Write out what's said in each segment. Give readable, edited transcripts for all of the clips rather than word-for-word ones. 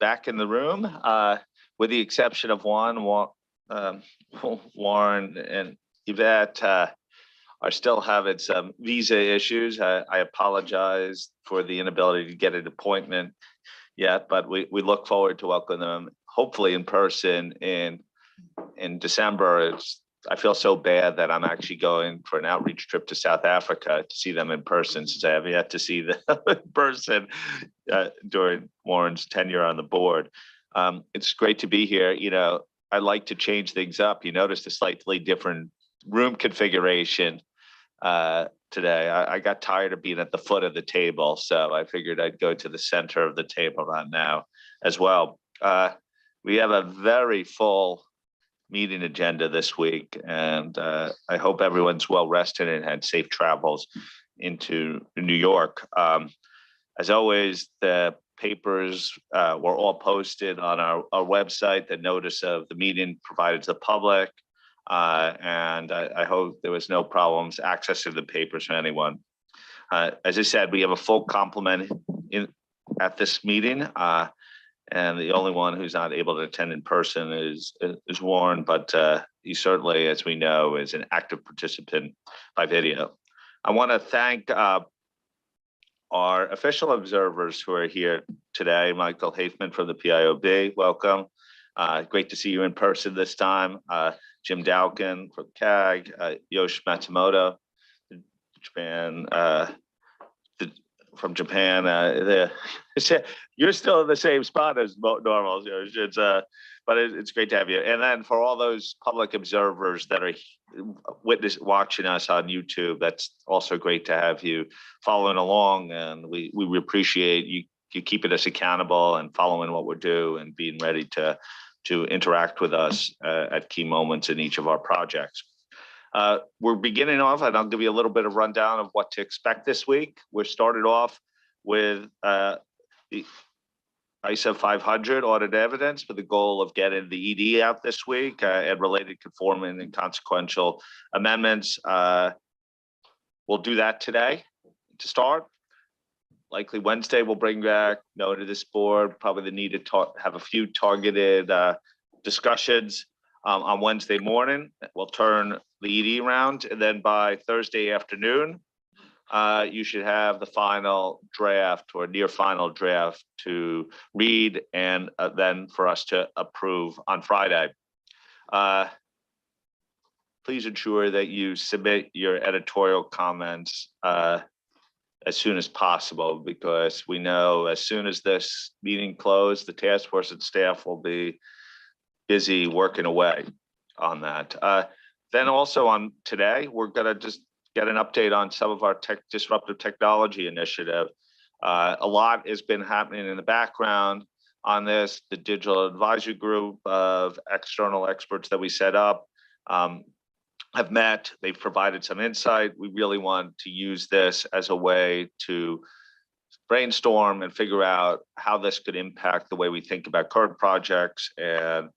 back in the room, with the exception of Warren and Yvette are still having some visa issues. I apologize for the inability to get an appointment yet, but we look forward to welcoming them, hopefully in person in December. I feel so bad that I'm actually going for an outreach trip to South Africa to see them in person, since I have yet to see them in person during Warren's tenure on the board. It's great to be here. You know, I like to change things up. You noticed a slightly different room configuration today. I got tired of being at the foot of the table, so I figured I'd go to the center of the table right now as well. We have a very full meeting agenda this week, and I hope everyone's well rested and had safe travels into New York. As always, the papers were all posted on our website. The notice of the meeting provided to the public, and I hope there was no problems accessing the papers for anyone. As I said, we have a full complement at this meeting. And the only one who's not able to attend in person is Warren, but he certainly, as we know, is an active participant by video. I want to thank our official observers who are here today. Michael Hafman from the PIOB, welcome. Great to see you in person this time. Jim Dowkin from CAG, Yosh Matsumoto, Japan. From Japan, you're still in the same spot as normal. But it's great to have you. And then for all those public observers that are watching us on YouTube, that's also great to have you following along. And we appreciate you keeping us accountable and following what we're doing and being ready to interact with us at key moments in each of our projects. We're beginning off, and I'll give you a little bit of rundown of what to expect this week. We're started off with the ISO 500 audit evidence with the goal of getting the ED out this week and related conforming and consequential amendments. We'll do that today to start. Likely Wednesday, we'll bring back to this board, probably the need to have a few targeted discussions. On Wednesday morning, we'll turn the ED around, and then by Thursday afternoon, you should have the final draft or near final draft to read, and then for us to approve on Friday. Please ensure that you submit your editorial comments as soon as possible, because we know as soon as this meeting closed, the task force and staff will be busy working away on that. Then also on today, we're gonna just get an update on some of our disruptive technology initiative. A lot has been happening in the background on this. The digital advisory group of external experts that we set up have met. They've provided some insight. We really want to use this as a way to brainstorm and figure out how this could impact the way we think about current projects and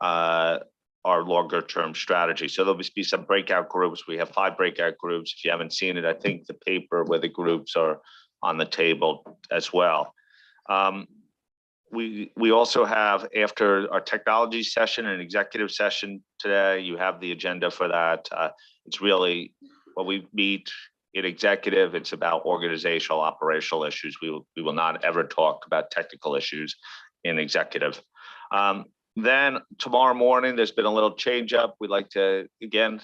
our longer term strategy. So there'll be some breakout groups. We have 5 breakout groups. If you haven't seen it, I think the paper where the groups are on the table as well. We also have, after our technology session and executive session today, you have the agenda for that. It's really, when we meet in executive, it's about organizational, operational issues. We will not ever talk about technical issues in executive. Then tomorrow morning, there's been a little change up. We'd like to, again,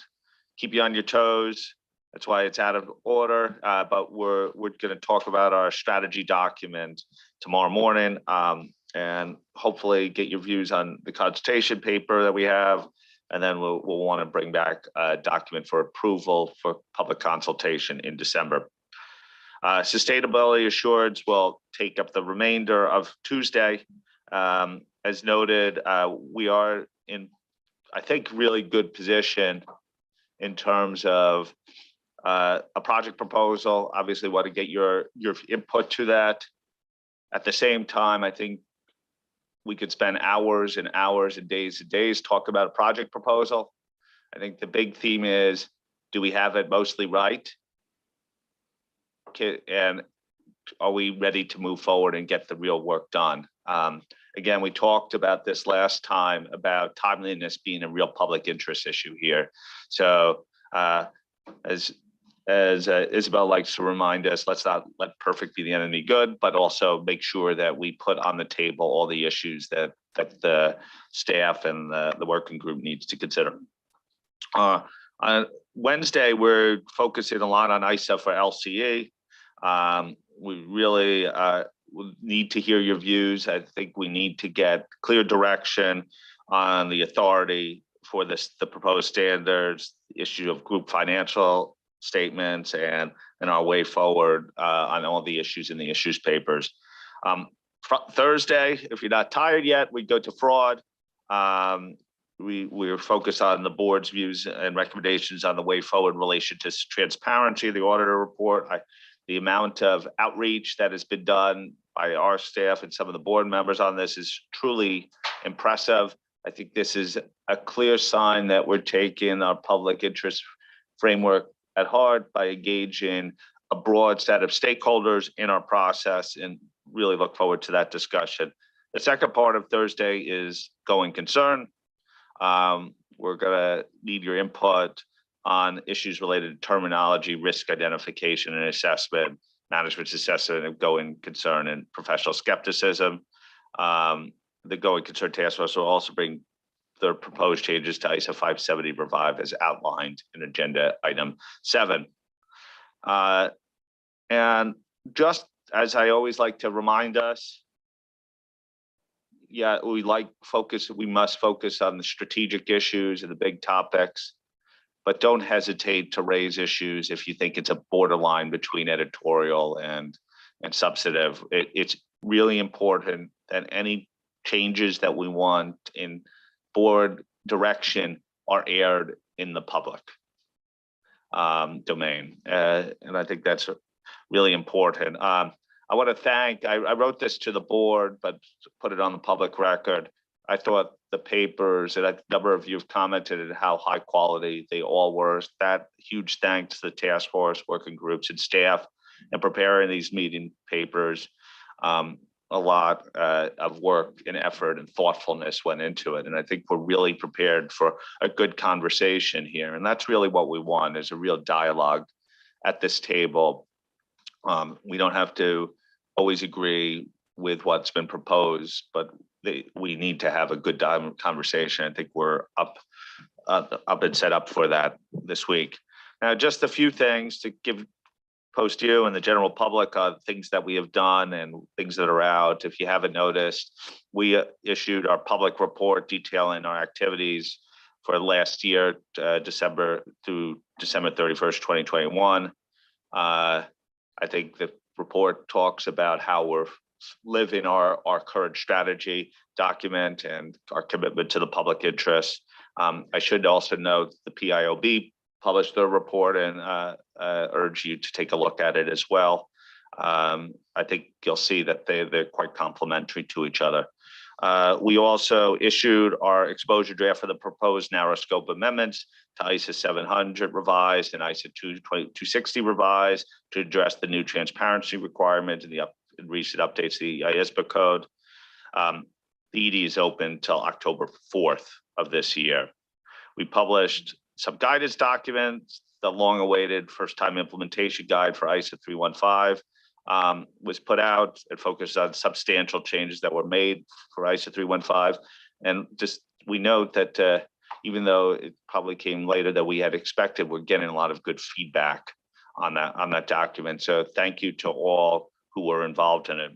keep you on your toes. That's why it's out of order, but we're going to talk about our strategy document tomorrow morning, and hopefully get your views on the consultation paper that we have, and then we'll want to bring back a document for approval for public consultation in December. Sustainability assurance will take up the remainder of Tuesday. As noted, we are in, I think, really good position in terms of a project proposal. Obviously, want to get your input to that. At the same time, I think we could spend hours and hours and days talk about a project proposal. I think the big theme is, do we have it mostly right? And are we ready to move forward and get the real work done? again, we talked about this last time about timeliness being a real public interest issue here. So as Isabel likes to remind us, let's not let perfect be the enemy good, but also make sure that we put on the table all the issues that the staff and the working group needs to consider. On Wednesday, we're focusing a lot on ISA for LCE. We really need to hear your views. I think we need to get clear direction on the authority for the proposed standards, the issue of group financial statements, and our way forward on all the issues in the issues papers. Thursday, if you're not tired yet, we go to fraud. We're focused on the board's views and recommendations on the way forward in relation to transparency, the auditor report, the amount of outreach that has been done by our staff and some of the board members on this is truly impressive. I think this is a clear sign that we're taking our public interest framework at heart by engaging a broad set of stakeholders in our process, and really look forward to that discussion. The second part of Thursday is going concern. We're gonna need your input on issues related to terminology, risk identification and assessment, management's assessment of going concern, and professional skepticism. The going concern task force will also bring the proposed changes to ISA 570 revive as outlined in agenda item 7. And just as I always like to remind us, yeah, we must focus on the strategic issues and the big topics, but don't hesitate to raise issues if you think it's a borderline between editorial and substantive. It's really important that any changes that we want in board direction are aired in the public domain. And I think that's really important. I want to thank, I wrote this to the board, but put it on the public record. I thought the papers, and a number of you have commented on how high quality they all were. That huge thanks to the task force, working groups, and staff in preparing these meeting papers. A lot of work and effort and thoughtfulness went into it. And I think we're really prepared for a good conversation here. And that's really what we want, is a real dialogue at this table. We don't have to always agree with what's been proposed, but we need to have a good conversation. I think we're up and set up for that this week. Now, just a few things to post you and the general public on things that we have done and things that are out. If you haven't noticed, we issued our public report detailing our activities for last year, December through December 31st, 2021. I think the report talks about how we're living our current strategy document and our commitment to the public interest. I should also note the PIOB published their report, and urge you to take a look at it as well. I think you'll see that they're quite complementary to each other. We also issued our exposure draft for the proposed narrow scope amendments to ISA 700 revised and ISA 260 revised to address the new transparency requirement and the recent updates to the IAASB code. The ED is open till October 4th of this year. We published some guidance documents. The long-awaited first-time implementation guide for ISA 315 was put out. It focused on substantial changes that were made for ISA 315. And just we note that even though it probably came later than we had expected, we're getting a lot of good feedback on that document. So thank you to all who were involved in it.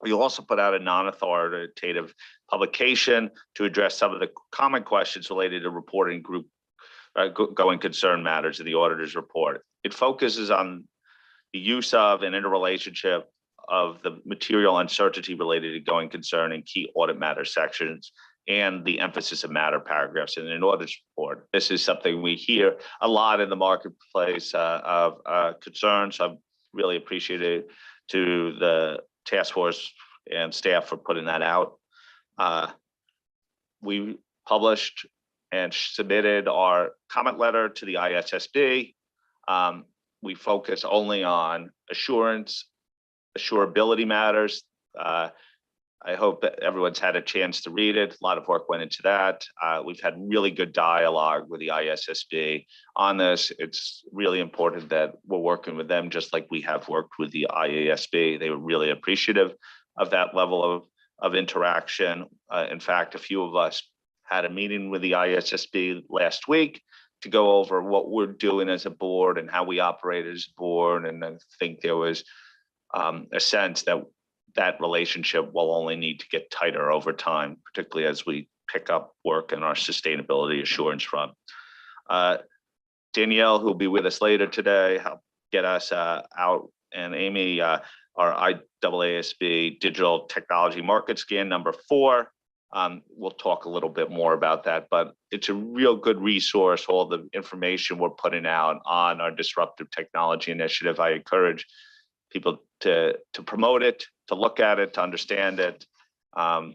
We also put out a non-authoritative publication to address some of the common questions related to reporting group going concern matters in the auditor's report. It focuses on the use of and interrelationship of the material uncertainty related to going concern in key audit matter sections and the emphasis of matter paragraphs in an audit report. This is something we hear a lot in the marketplace of concerns. So I'm really appreciative to the task force and staff for putting that out. We published and submitted our comment letter to the IAASB. We focus only on assurability matters. I hope that everyone's had a chance to read it. A lot of work went into that. We've had really good dialogue with the IAASB on this. It's really important that we're working with them just like we have worked with the IAASB. They were really appreciative of that level of interaction. In fact, a few of us had a meeting with the IAASB last week to go over what we're doing as a board and how we operate as a board. And I think there was a sense that that relationship will only need to get tighter over time, particularly as we pick up work in our sustainability assurance front. Danielle, who'll be with us later today, help get us out, and Amy, our IAASB Digital Technology Market Scan number 4. We'll talk a little bit more about that, but it's a real good resource, all the information we're putting out on our disruptive technology initiative. I encourage people to promote it, to look at it, to understand it, and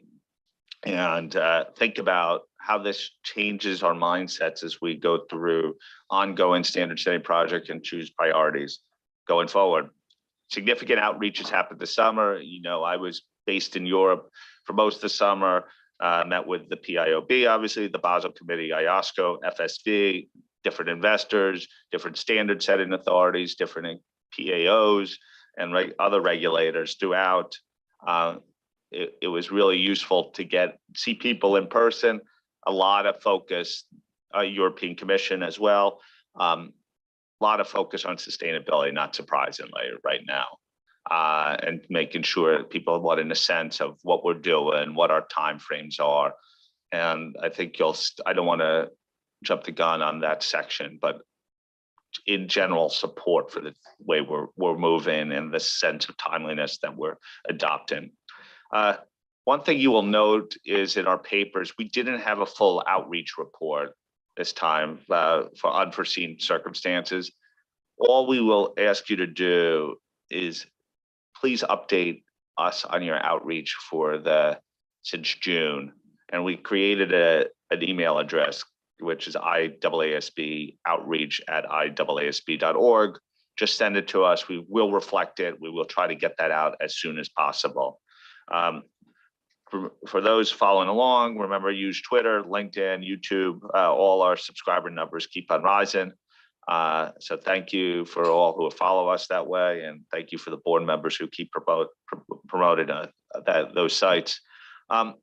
think about how this changes our mindsets as we go through ongoing standard setting project and choose priorities going forward. Significant outreach has happened this summer. You know, I was based in Europe for most of the summer, met with the PIOB, obviously, the Basel Committee, IOSCO, FSB, different investors, different standard setting authorities, different PAOs, and other regulators throughout. It was really useful to see people in person. A lot of focus, European Commission as well. A lot of focus on sustainability, not surprisingly, right now, and making sure that people are getting a sense of what we're doing, what our timeframes are. And I think I don't want to jump the gun on that section, but in general support for the way we're moving and the sense of timeliness that we're adopting. One thing you will note is in our papers, we didn't have a full outreach report this time for unforeseen circumstances. All we will ask you to do is please update us on your outreach since June. And we created an email address, which is IAASBoutreach@IAASB.org. Just send it to us. We will reflect it. We will try to get that out as soon as possible. For those following along, remember, use Twitter, LinkedIn, YouTube. All our subscriber numbers keep on rising. So thank you for all who follow us that way, and thank you for the board members who keep promoting those sites. I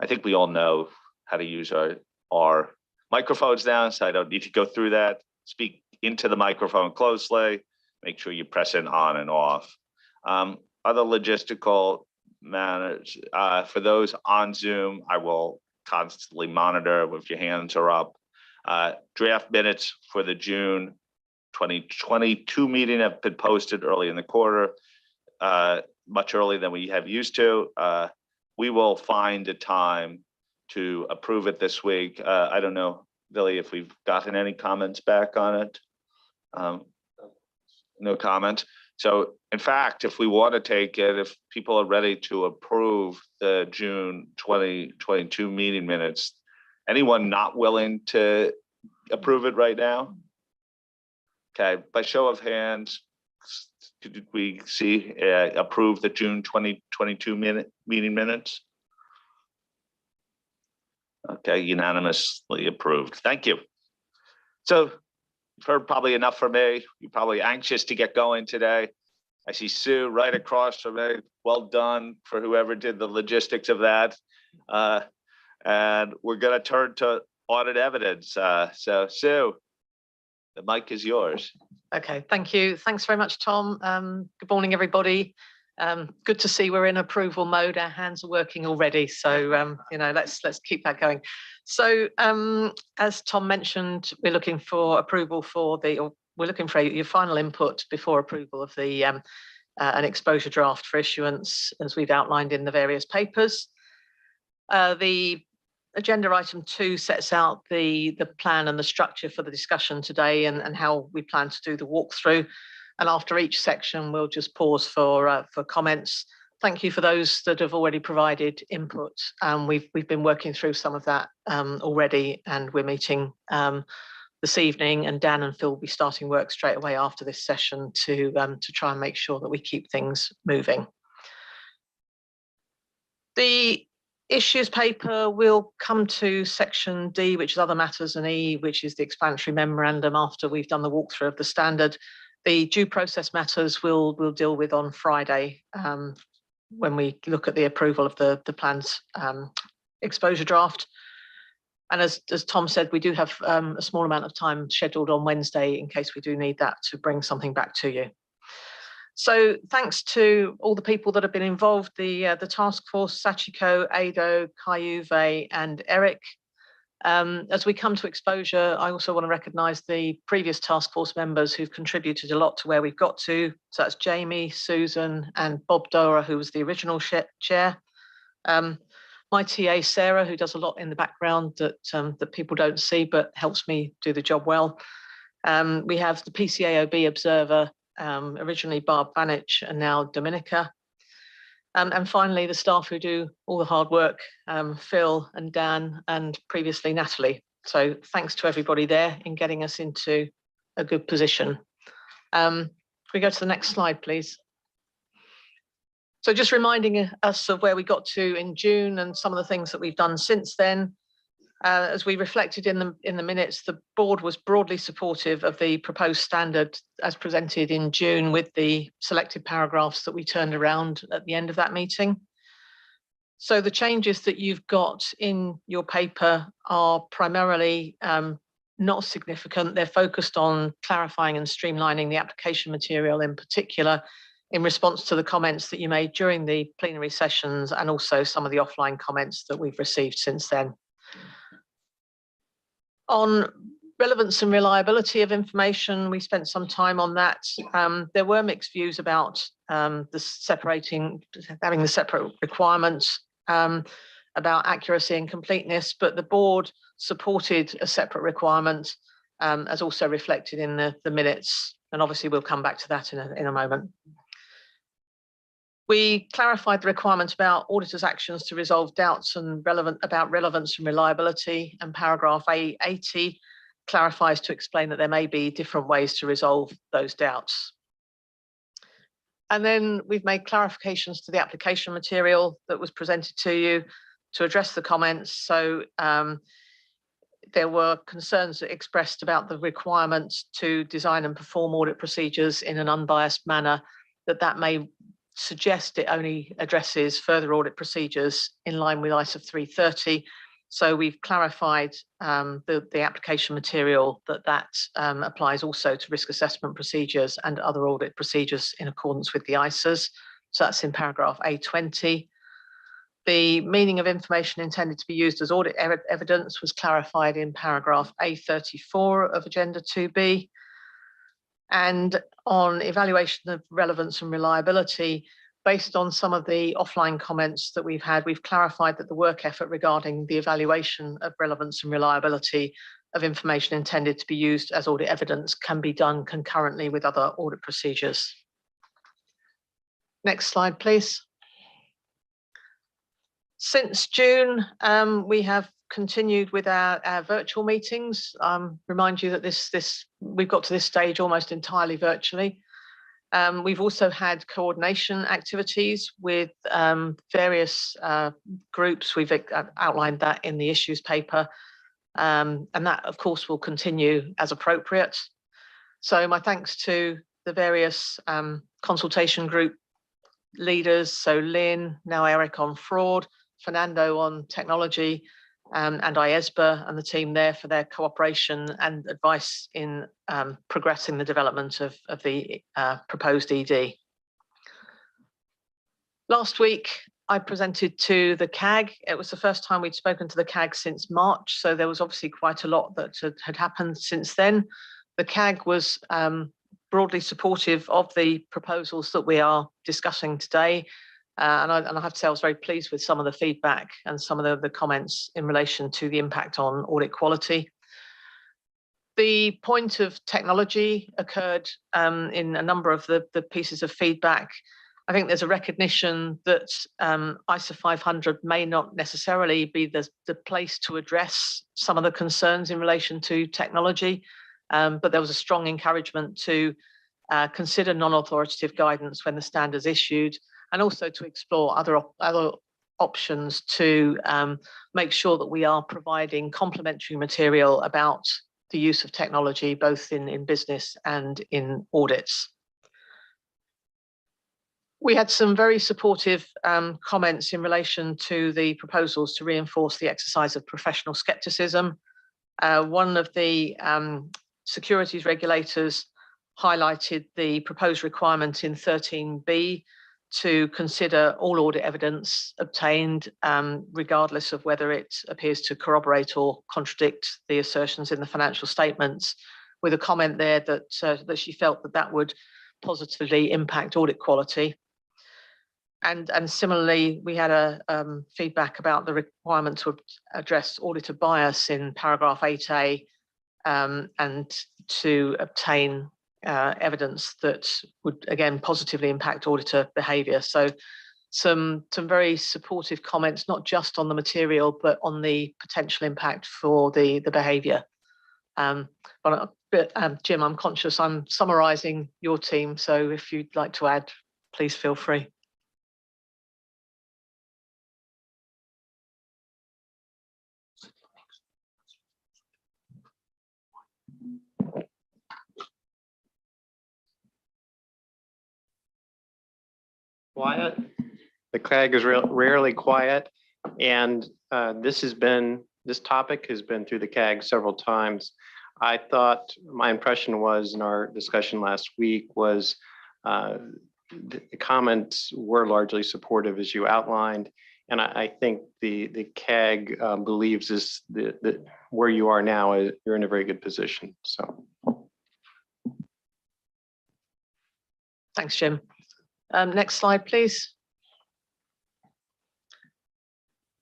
think we all know how to use our microphones now, so I don't need to go through that. Speak into the microphone closely. Make sure you press it on and off. Other logistical matters, for those on Zoom, I will constantly monitor if your hands are up. Draft minutes for the June 2022 meeting have been posted early in the quarter, much earlier than we have used to. We will find a time to approve it this week. I don't know, Billy, if we've gotten any comments back on it. No comment. So in fact, if we want to take it, if people are ready to approve the June 2022 meeting minutes, anyone not willing to approve it right now? Okay, by show of hands, did we see approve the June 2022 meeting minutes? Okay, unanimously approved. Thank you. So you've heard probably enough from me. You're probably anxious to get going today. I see Sue right across from me. Well done for whoever did the logistics of that. And we're going to turn to audit evidence. So Sue, the mic is yours. Okay, thank you. Thanks very much, Tom. Good morning, everybody. Good to see we're in approval mode. Our hands are working already, so let's keep that going. So as Tom mentioned, we're looking for approval we're looking for your final input before approval of the an exposure draft for issuance, as we've outlined in the various papers. The agenda item 2 sets out the plan and the structure for the discussion today, and how we plan to do the walkthrough. And after each section, we'll just pause for comments. Thank you for those that have already provided input. We've been working through some of that already, and we're meeting this evening, and Dan and Phil will be starting work straight away after this session to try and make sure that we keep things moving. The issues paper will come to section D, which is other matters, and E, which is the explanatory memorandum after we've done the walkthrough of the standard. The due process matters we'll deal with on Friday when we look at the approval of the plan's exposure draft. And as Tom said, we do have a small amount of time scheduled on Wednesday in case we do need that to bring something back to you. So thanks to all the people that have been involved, the task force, Sachiko, Ado, Kayuve and Eric. As we come to exposure, I also want to recognise the previous task force members who've contributed a lot to where we've got to. So that's Jamie, Susan and Bob Dora, who was the original chair. My TA, Sarah, who does a lot in the background that people don't see but helps me do the job well. We have the PCAOB observer, originally Barb Vanich and now Dominica. And finally, the staff who do all the hard work, Phil and Dan and previously Natalie. So thanks to everybody there in getting us into a good position. Can we go to the next slide, please? So just reminding us of where we got to in June and some of the things that we've done since then. As we reflected in the minutes, the board was broadly supportive of the proposed standard as presented in June with the selected paragraphs that we turned around at the end of that meeting. So the changes that you've got in your paper are primarily not significant. They're focused on clarifying and streamlining the application material in particular in response to the comments that you made during the plenary sessions and also some of the offline comments that we've received since then. On relevance and reliability of information, we spent some time on that. There were mixed views about having the separate requirements, about accuracy and completeness, but the board supported a separate requirement as also reflected in the minutes. And obviously we'll come back to that in a moment. We clarified the requirement about auditors' actions to resolve doubts and about relevance and reliability, and paragraph A80 clarifies to explain that there may be different ways to resolve those doubts. And then we've made clarifications to the application material that was presented to you to address the comments. So there were concerns expressed about the requirement to design and perform audit procedures in an unbiased manner, that may suggest it only addresses further audit procedures in line with ISO 330. So we've clarified the application material that applies also to risk assessment procedures and other audit procedures in accordance with the ISAs. So that's in paragraph A20. The meaning of information intended to be used as audit evidence was clarified in paragraph A34 of Agenda 2B. And on evaluation of relevance and reliability, based on some of the offline comments that we've had, we've clarified that the work effort regarding the evaluation of relevance and reliability of information intended to be used as audit evidence can be done concurrently with other audit procedures. Next slide, please. Since June, we have continued with our virtual meetings. Remind you that we've got to this stage almost entirely virtually. We've also had coordination activities with various groups. We've outlined that in the issues paper, and that of course will continue as appropriate. So my thanks to the various consultation group leaders, so Lynn, now Eric on fraud, Fernando on technology, and IAASB and the team there for their cooperation and advice in progressing the development of the proposed ED. Last week, I presented to the CAG. It was the first time we'd spoken to the CAG since March, so there was obviously quite a lot that had happened since then. The CAG was broadly supportive of the proposals that we are discussing today. And I have to say I was very pleased with some of the feedback and some of the comments in relation to the impact on audit quality. The point of technology occurred in a number of the pieces of feedback. I think there's a recognition that ISO 500 may not necessarily be the place to address some of the concerns in relation to technology, but there was a strong encouragement to consider non-authoritative guidance when the standard's issued, and also to explore other options to make sure that we are providing complementary material about the use of technology, both in business and in audits. We had some very supportive comments in relation to the proposals to reinforce the exercise of professional skepticism. One of the securities regulators highlighted the proposed requirement in 13B to consider all audit evidence obtained, regardless of whether it appears to corroborate or contradict the assertions in the financial statements, with a comment there that she felt that would positively impact audit quality. And similarly, we had a feedback about the requirement to address auditor bias in paragraph 8A, and to obtain evidence that would again positively impact auditor behaviour. So some very supportive comments, not just on the material, but on the potential impact for the behaviour. But Jim, I'm conscious I'm summarising your team, so if you'd like to add, please feel free. Quiet. The CAG is rarely quiet, and this topic has been through the CAG several times. I thought my impression was in our discussion last week was the comments were largely supportive as you outlined, and I think the CAG believes this that where you are now, you're in a very good position. So, thanks, Jim. Next slide, please.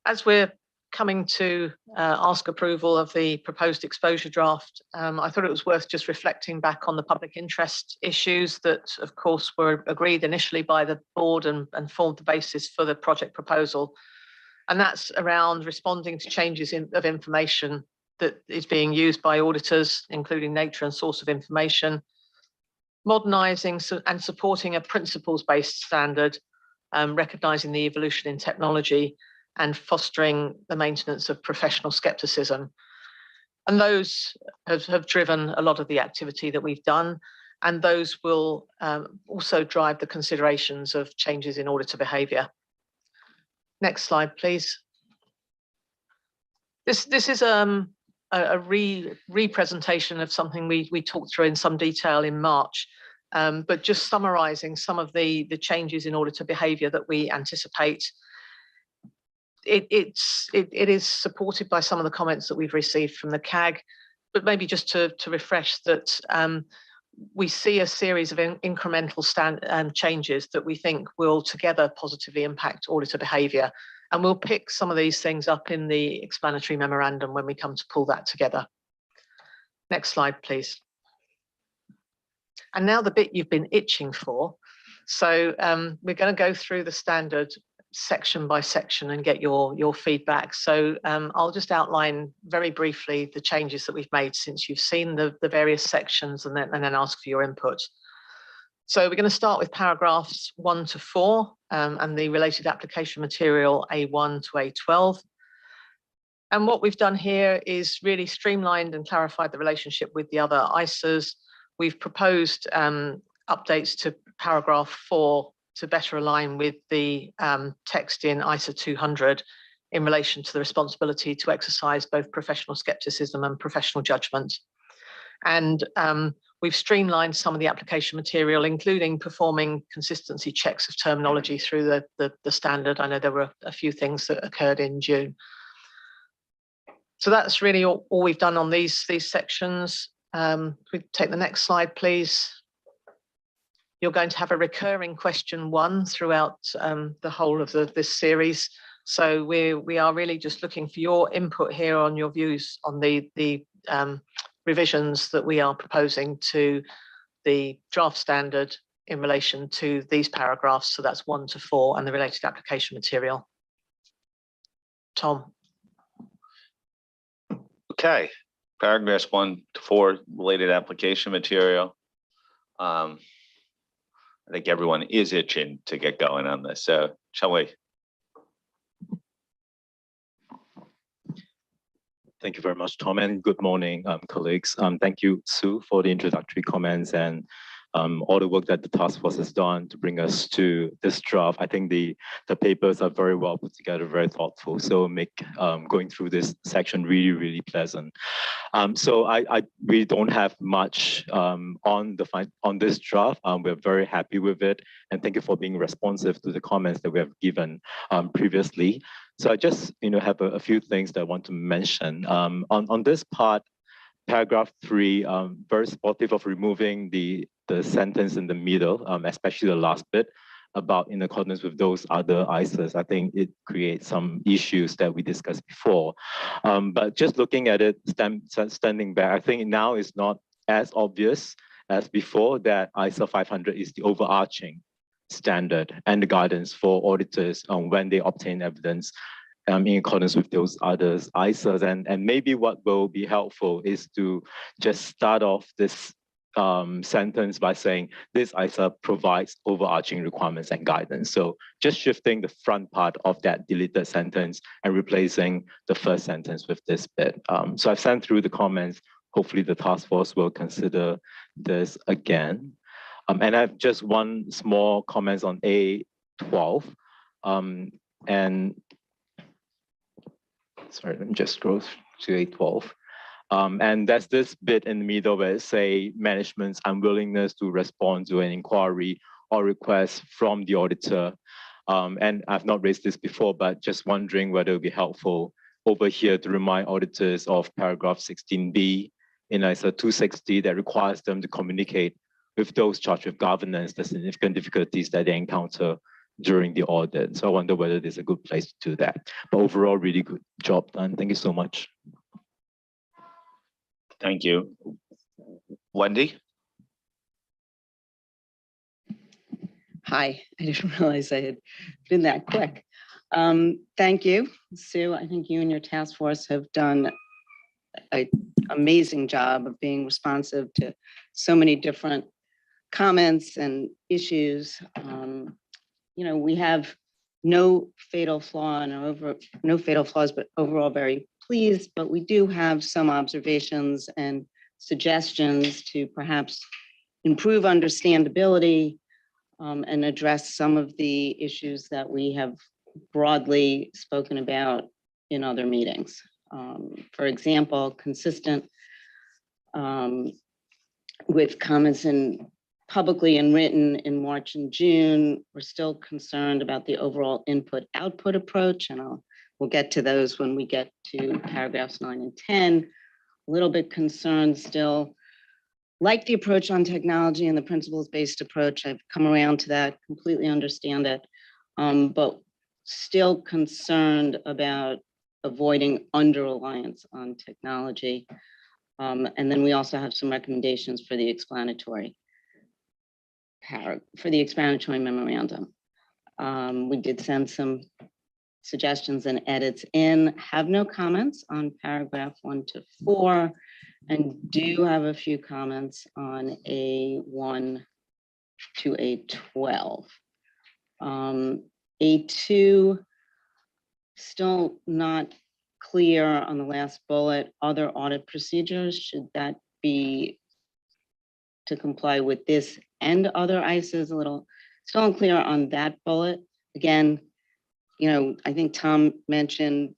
As we're coming to ask approval of the proposed exposure draft, I thought it was worth just reflecting back on the public interest issues that, of course, were agreed initially by the board and formed the basis for the project proposal. And that's around responding to changes of information that is being used by auditors, including nature and source of information, modernising and supporting a principles-based standard, recognising the evolution in technology, and fostering the maintenance of professional skepticism. And those have driven a lot of the activity that we've done, and those will also drive the considerations of changes in auditor behaviour. Next slide, please. This is a re-presentation of something we talked through in some detail in March, but just summarising some of the changes in auditor behaviour that we anticipate. It is supported by some of the comments that we've received from the CAG, but maybe just to refresh that we see a series of incremental changes that we think will together positively impact auditor behaviour. And we'll pick some of these things up in the explanatory memorandum when we come to pull that together. Next slide, please. And now the bit you've been itching for. So we're going to go through the standard section by section and get your feedback. So I'll just outline very briefly the changes that we've made since you've seen the various sections, and then ask for your input. So we're going to start with paragraphs 1 to 4 and the related application material A1 to A12. And what we've done here is really streamlined and clarified the relationship with the other ISAs. We've proposed updates to paragraph 4 to better align with the text in ISA 200 in relation to the responsibility to exercise both professional skepticism and professional judgment. And we've streamlined some of the application material, including performing consistency checks of terminology through the standard. I know there were a few things that occurred in June. So that's really all we've done on these sections. We take the next slide, please. You're going to have a recurring question 1 throughout the whole of this series. So we are really just looking for your input here on your views on the revisions that we are proposing to the draft standard in relation to these paragraphs. So that's 1 to 4 and the related application material. Tom. Okay, paragraphs 1 to 4 related application material. I think everyone is itching to get going on this. So shall we? Thank you very much, Tom, and good morning, colleagues. Thank you, Sue, for the introductory comments and all the work that the task force has done to bring us to this draft. I think the papers are very well put together, very thoughtful, so make going through this section really, really pleasant. So I really don't have much on this draft. We're very happy with it, and thank you for being responsive to the comments that we have given previously. So I just have a few things that I want to mention. On this part, paragraph 3, very supportive of removing the sentence in the middle, especially the last bit about in accordance with those other ISAs. I think it creates some issues that we discussed before. But just looking at it, standing back, I think now it's not as obvious as before that ISA 500 is the overarching standard and the guidance for auditors when they obtain evidence in accordance with those others ISAs. And maybe what will be helpful is to just start off this sentence by saying this ISA provides overarching requirements and guidance. So just shifting the front part of that deleted sentence and replacing the first sentence with this bit. So I've sent through the comments. Hopefully the task force will consider this again. And I have just one small comment on A12. And sorry, let me just scroll to A12. And that's this bit in the middle where it say management's unwillingness to respond to an inquiry or request from the auditor. And I've not raised this before, but just wondering whether it would be helpful over here to remind auditors of paragraph 16B in ISA 260 that requires them to communicate with those charged with governance the significant difficulties that they encounter during the audit. So I wonder whether there's a good place to do that. But overall, really good job done. Thank you so much. Thank you. Wendy? Hi, I didn't realize I had been that quick. Thank you, Sue. I think you and your task force have done an amazing job of being responsive to so many different comments and issues. We have no fatal flaw and no fatal flaws, but overall very pleased. But we do have some observations and suggestions to perhaps improve understandability and address some of the issues that we have broadly spoken about in other meetings. For example, consistent with comments publicly and written in March and June, we're still concerned about the overall input-output approach, and we'll get to those when we get to paragraphs 9 and 10. A little bit concerned still, like the approach on technology and the principles-based approach. I've come around to that, completely understand it, but still concerned about avoiding under-reliance on technology. And then we also have some recommendations for the explanatory memorandum. We did send some suggestions and edits in, have no comments on paragraph 1 to 4, and do have a few comments on A1 to A12. A2, still not clear on the last bullet, other audit procedures, should that be to comply with this and other ISAs? A little still unclear on that bullet. Again, I think Tom mentioned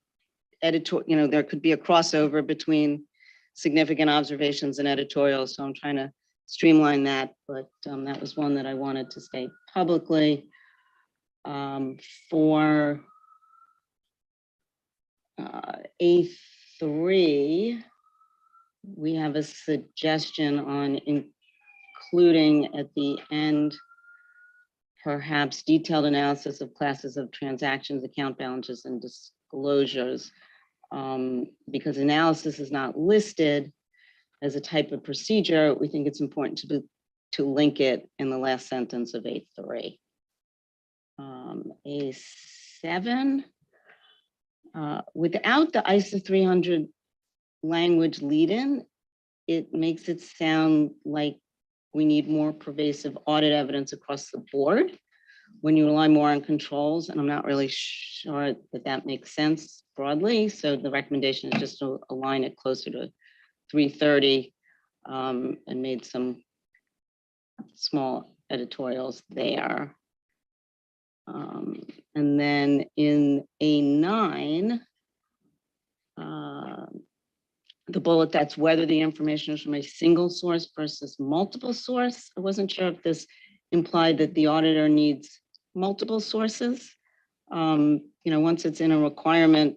editor, there could be a crossover between significant observations and editorials. So I'm trying to streamline that, but that was one that I wanted to state publicly. For A3, we have a suggestion on including at the end, perhaps detailed analysis of classes of transactions, account balances, and disclosures, because analysis is not listed as a type of procedure. We think it's important to link it in the last sentence of A3. A7, without the ISA 300 language lead-in, it makes it sound like we need more pervasive audit evidence across the board, when you rely more on controls, and I'm not really sure that that makes sense broadly. So the recommendation is just to align it closer to 330 and made some small editorials there. And then in A9, the bullet that's whether the information is from a single source versus multiple source. I wasn't sure if this implied that the auditor needs multiple sources. Once it's in a requirement,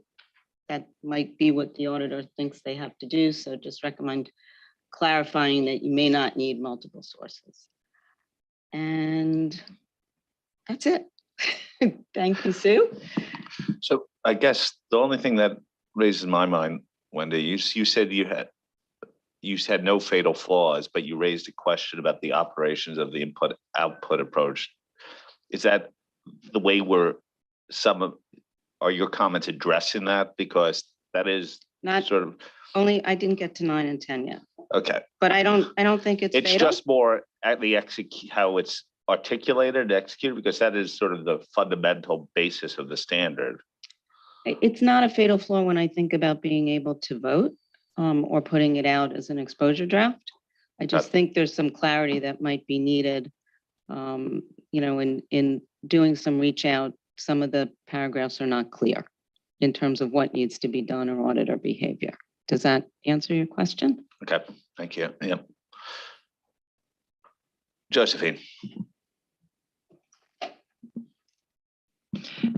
that might be what the auditor thinks they have to do. So just recommend clarifying that you may not need multiple sources. And that's it. Thank you, Sue. So I guess the only thing that raises my mind, Wendy, you said you had no fatal flaws, but you raised a question about the operations of the input-output approach. Is that the way are your comments addressing that? Because that is Not sort of only, I didn't get to 9 and 10 yet, okay. but I don't think it's It's fatal. just more at the how it's articulated and executed, because that is sort of the fundamental basis of the standard. It's not a fatal flaw when I think about being able to vote or putting it out as an exposure draft. I just think there's some clarity that might be needed. In doing some reach out, some of the paragraphs are not clear in terms of what needs to be done or auditor behavior. Does that answer your question? Okay, thank you. Yeah. Josephine.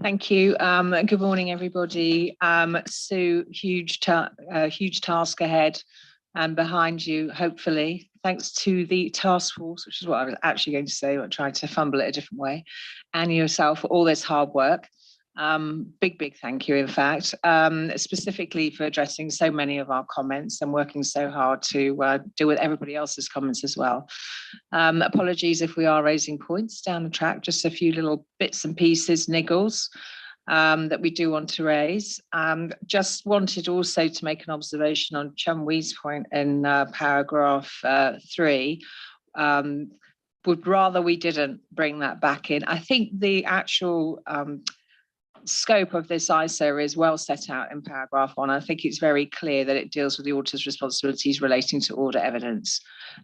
Thank you. Good morning, everybody. Sue, huge task ahead and behind you, hopefully. Thanks to the task force, which is what I was actually going to say, but tried to fumble it a different way, and yourself for all this hard work. Big thank you, in fact, specifically for addressing so many of our comments and working so hard to deal with everybody else's comments as well. Apologies if we are raising points down the track, just a few little bits and pieces, niggles that we do want to raise. Just wanted also to make an observation on Chun Wee's point in paragraph 3. Would rather we didn't bring that back in. I think the actual scope of this ISO is well set out in paragraph 1. I think it's very clear that it deals with the auditor's responsibilities relating to audit evidence.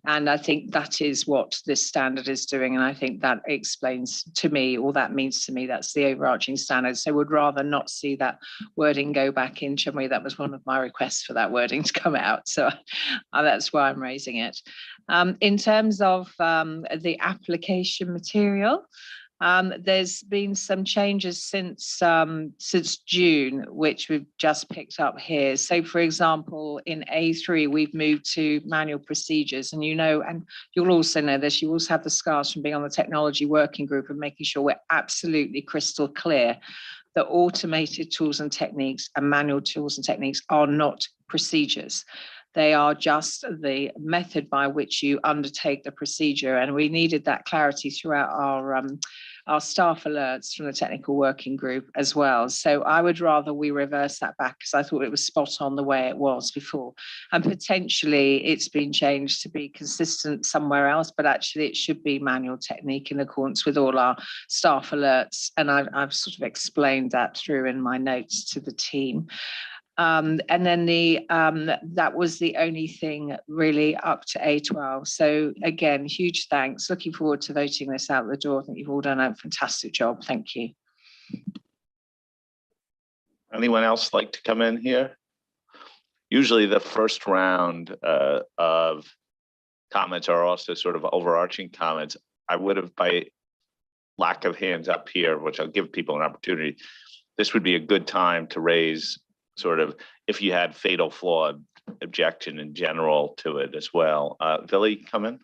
And I think that is what this standard is doing. And I think that explains to me, or that means to me, that's the overarching standard. So would rather not see that wording go back in. Chumwee, that was one of my requests for that wording to come out. So that's why I'm raising it. In terms of the application material, there's been some changes since June, which we've just picked up here. So, for example, in A3, we've moved to manual procedures, and and you'll also know this. You also have the scars from being on the technology working group and making sure we're absolutely crystal clear that automated tools and techniques and manual tools and techniques are not procedures. They are just the method by which you undertake the procedure, and we needed that clarity throughout our staff alerts from the technical working group as well. So I would rather we reverse that back, because I thought it was spot on the way it was before. And potentially it's been changed to be consistent somewhere else, but actually it should be manual technique in accordance with all our staff alerts. And I've sort of explained that through in my notes to the team. And then that was the only thing really up to A12. So again, huge thanks. Looking forward to voting this out the door. I think you've all done a fantastic job. Thank you. Anyone else like to come in here? Usually the first round of comments are also sort of overarching comments. I would have, by lack of hands up here, which I'll give people an opportunity, this would be a good time to raise sort of, if you had fatal flaw objection in general to it as well. Billy, come in.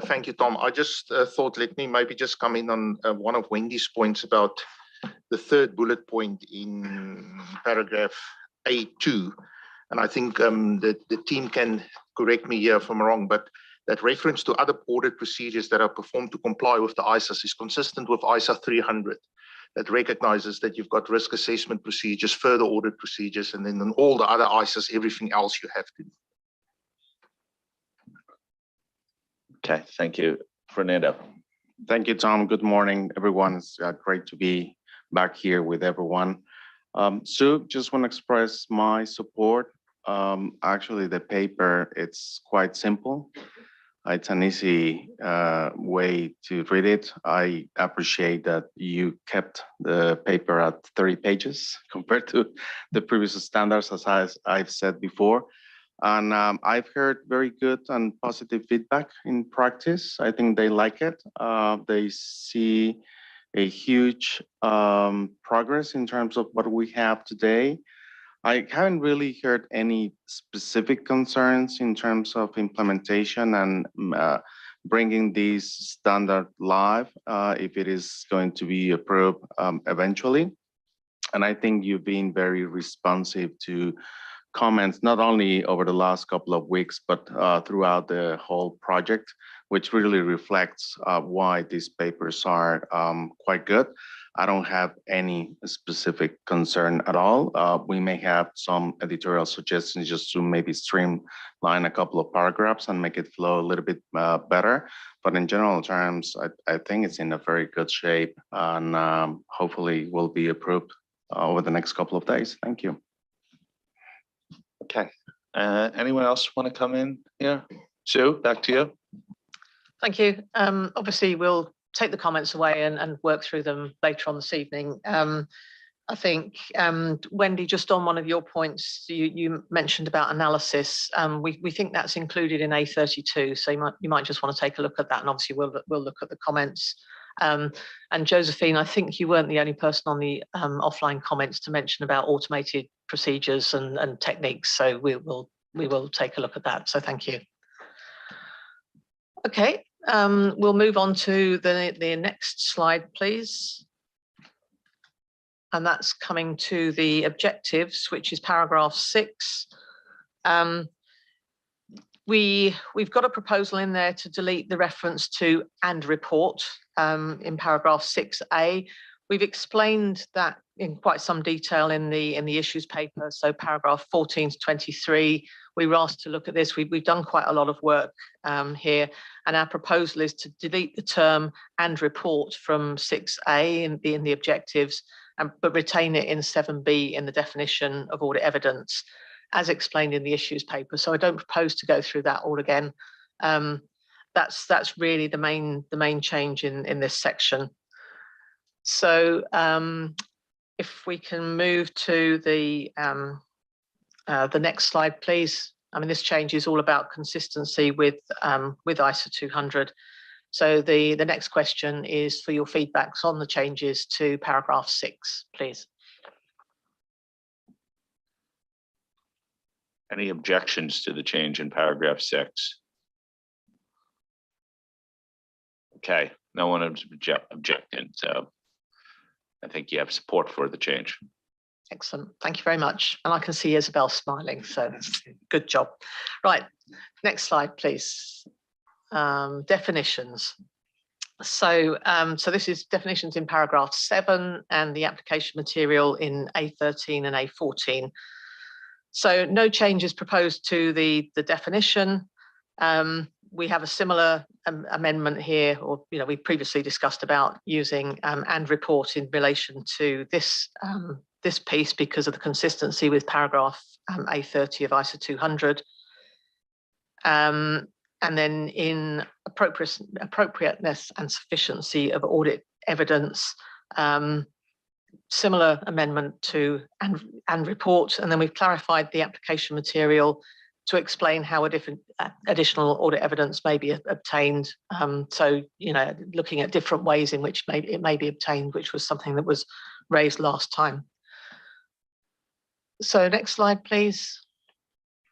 Thank you, Tom. I just thought, let me maybe just come in on one of Wendy's points about the third bullet point in paragraph A2. And I think that the team can correct me here if I'm wrong, but that reference to other audit procedures that are performed to comply with the ISAs is consistent with ISA 300. That recognizes that you've got risk assessment procedures, further audit procedures, and then in all the other ISAs, everything else you have to do. Okay, thank you. Fernando. Thank you, Tom. Good morning, everyone. It's great to be back here with everyone. Sue, just want to express my support. Actually, the paper, it's quite simple. It's an easy way to read it. I appreciate that you kept the paper at 30 pages compared to the previous standards, as I've said before. And I've heard very good and positive feedback in practice. I think they like it. They see a huge progress in terms of what we have today. I haven't really heard any specific concerns in terms of implementation and bringing these standard live if it is going to be approved eventually. And I think you've been very responsive to comments, not only over the last couple of weeks, but throughout the whole project, which really reflects why these papers are quite good. I don't have any specific concern at all. We may have some editorial suggestions just to maybe streamline a couple of paragraphs and make it flow a little bit better. But in general terms, I think it's in a very good shape and hopefully will be approved over the next couple of days. Thank you. Okay. Anyone else want to come in here? Sue, back to you. Thank you. Obviously, we'll take the comments away and work through them later on this evening. I think, Wendy, just on one of your points, you mentioned about analysis. We think that's included in A32, so you might just want to take a look at that, and obviously we'll look at the comments. And Josephine, I think you weren't the only person on the offline comments to mention about automated procedures and techniques, so we will take a look at that, so thank you. Okay, we'll move on to the next slide, please. And that's coming to the objectives, which is paragraph 6. We've got a proposal in there to delete the reference to "and report" in paragraph 6A. We've explained that in quite some detail in the issues paper. So paragraph 14 to 23, we were asked to look at this. We've done quite a lot of work here, and our proposal is to delete the term "and report" from 6A in the objectives, but retain it in 7B in the definition of audit evidence, as explained in the issues paper. So I don't propose to go through that all again. That's really the main change in this section. So if we can move to the next slide, please. I mean, this change is all about consistency with ISO 200. So the next question is for your feedbacks on the changes to paragraph 6, please. Any objections to the change in paragraph 6? Okay, no one is objecting, so I think you have support for the change. Excellent, thank you very much. And I can see Isabel smiling, so good job. Right, next slide, please. Definitions. So this is definitions in paragraph 7 and the application material in A13 and A14. So no changes proposed to the definition. We have a similar amendment here, or we previously discussed about using "and report" in relation to this this piece because of the consistency with paragraph A30 of ISO 200. And then in appropriateness and sufficiency of audit evidence, similar amendment to "and report," and then we've clarified the application material to explain how a different additional audit evidence may be obtained. So, looking at different ways in which it may be obtained, which was something that was raised last time. So next slide, please.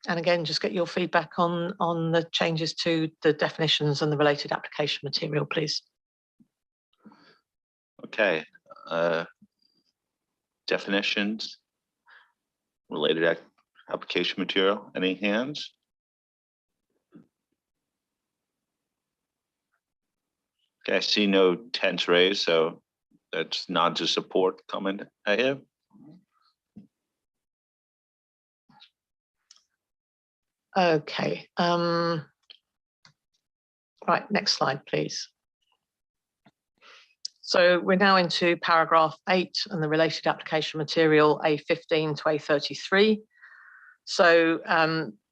And again, just get your feedback on the changes to the definitions and the related application material, please. Okay. Definitions, related application material. Any hands? Okay, I see no hands raised, so that's nod to support comment I have. Okay. Right, next slide, please. So we're now into paragraph 8 and the related application material A15 to A33. So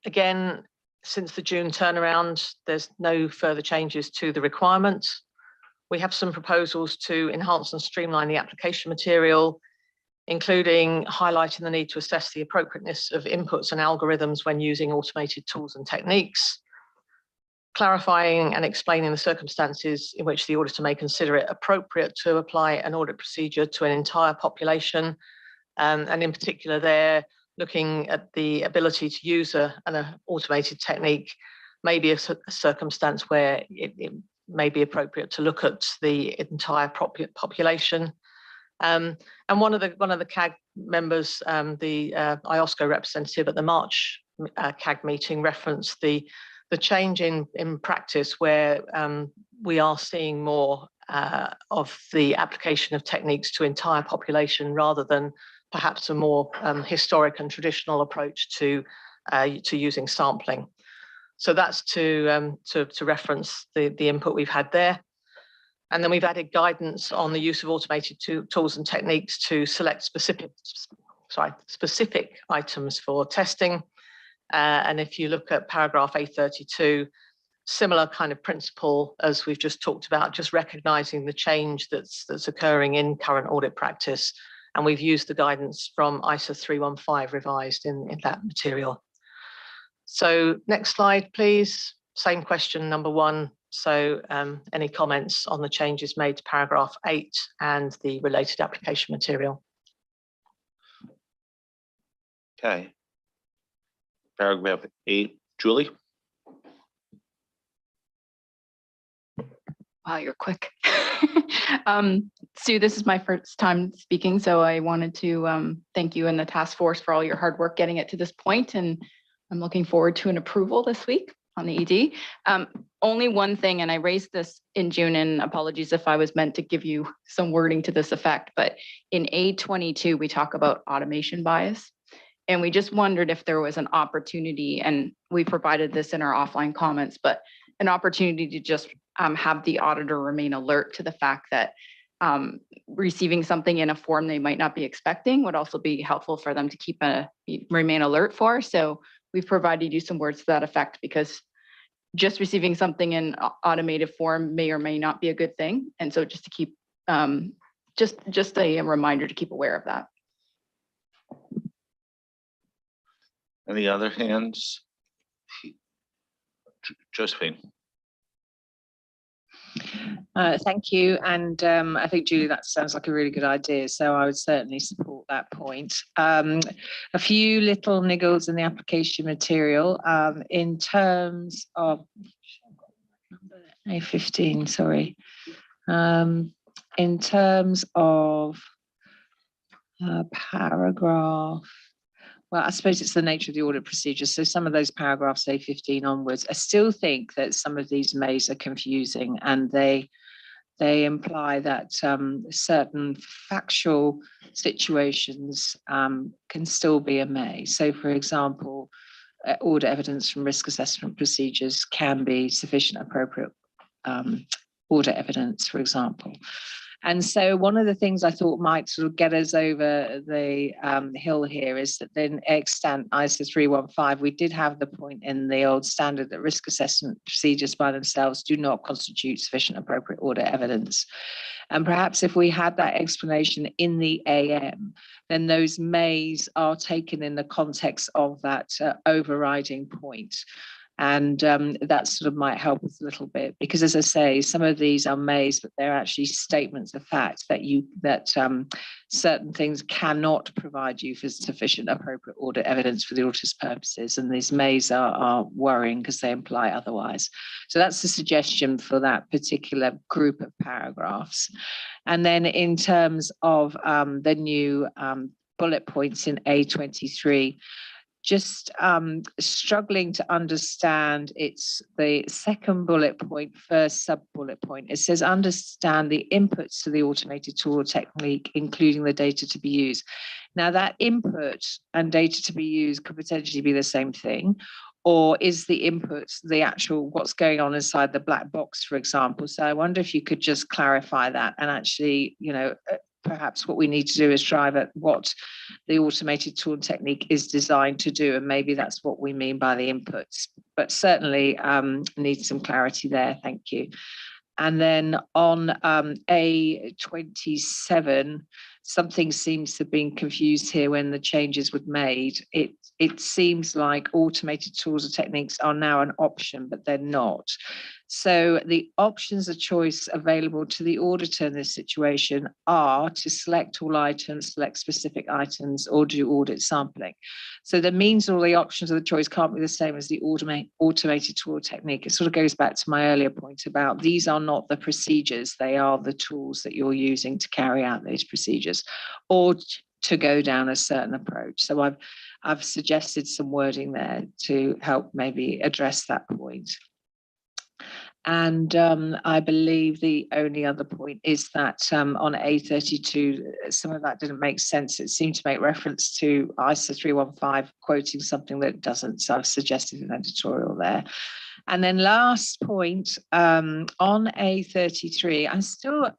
again, since the June turnaround, there's no further changes to the requirements. We have some proposals to enhance and streamline the application material, including highlighting the need to assess the appropriateness of inputs and algorithms when using automated tools and techniques, clarifying and explaining the circumstances in which the auditor may consider it appropriate to apply an audit procedure to an entire population, and in particular there, looking at the ability to use an automated technique may be a circumstance where it may be appropriate to look at the entire population. And one of the CAG members, the IOSCO representative at the March CAG meeting, referenced the change in practice where we are seeing more of the application of techniques to entire population rather than perhaps a more historic and traditional approach to using sampling. So that's to reference the input we've had there. And then we've added guidance on the use of automated tools and techniques to select specific items for testing. And if you look at paragraph A32, similar kind of principle as we've just talked about, just recognizing the change that's occurring in current audit practice. And we've used the guidance from ISA 315 revised in that material. So next slide, please. Same question, number 1. So any comments on the changes made to paragraph 8 and the related application material? Okay. Paragraph 8, Julie. Wow, you're quick. Sue, this is my first time speaking, so I wanted to thank you and the task force for all your hard work getting it to this point, and I'm looking forward to an approval this week on the ED. Only one thing, and I raised this in June, and apologies if I was meant to give you some wording to this effect, but in A22, we talk about automation bias. And we just wondered if there was an opportunity, and we provided this in our offline comments, but an opportunity to just have the auditor remain alert to the fact that receiving something in a form they might not be expecting would also be helpful for them to remain alert for. So we've provided you some words to that effect, because just receiving something in automated form may or may not be a good thing. And so just to keep, just a reminder to keep aware of that. Any other hands? Josephine. Thank you. And I think, Julie, that sounds like a really good idea. So I would certainly support that point. A few little niggles in the application material in terms of A15, sorry. In terms of paragraph, well, I suppose it's the nature of the audit procedure. So some of those paragraphs, say 15 onwards, I still think that some of these mays are confusing, and they imply that certain factual situations can still be a may. So for example, audit evidence from risk assessment procedures can be sufficient appropriate audit evidence, for example. And so one of the things I thought might sort of get us over the hill here is that then extant ISA 315, we did have the point in the old standard that risk assessment procedures by themselves do not constitute sufficient appropriate audit evidence. And perhaps if we had that explanation in the AM, then those mays are taken in the context of that overriding point. And that sort of might help us a little bit, because as I say, some of these are mays, but they're actually statements of fact that certain things cannot provide you for sufficient appropriate audit evidence for the auditor's purposes. And these mays are worrying because they imply otherwise. So that's the suggestion for that particular group of paragraphs. And then in terms of the new bullet points in A23, just struggling to understand, it's the second bullet point, first sub bullet point. It says understand the inputs to the automated tool or technique, including the data to be used. Now that input and data to be used could potentially be the same thing, or is the input the actual what's going on inside the black box, for example? So I wonder if you could just clarify that, and actually, perhaps what we need to do is drive at what the automated tool technique is designed to do, and maybe that's what we mean by the inputs. But certainly need some clarity there. Thank you. And then on A27, something seems to have been confused here when the changes were made. It seems like automated tools or techniques are now an option, but they're not. So the options of choice available to the auditor in this situation are to select all items, select specific items, or do audit sampling. So that means all the options of the choice can't be the same as the automated tool technique. It sort of goes back to my earlier point about these are not the procedures, they are the tools that you're using to carry out those procedures or to go down a certain approach. So I've suggested some wording there to help maybe address that point. And I believe the only other point is that on A32, some of that didn't make sense. It seemed to make reference to ISA 315 quoting something that doesn't. So I've suggested an editorial there. And then last point on A33,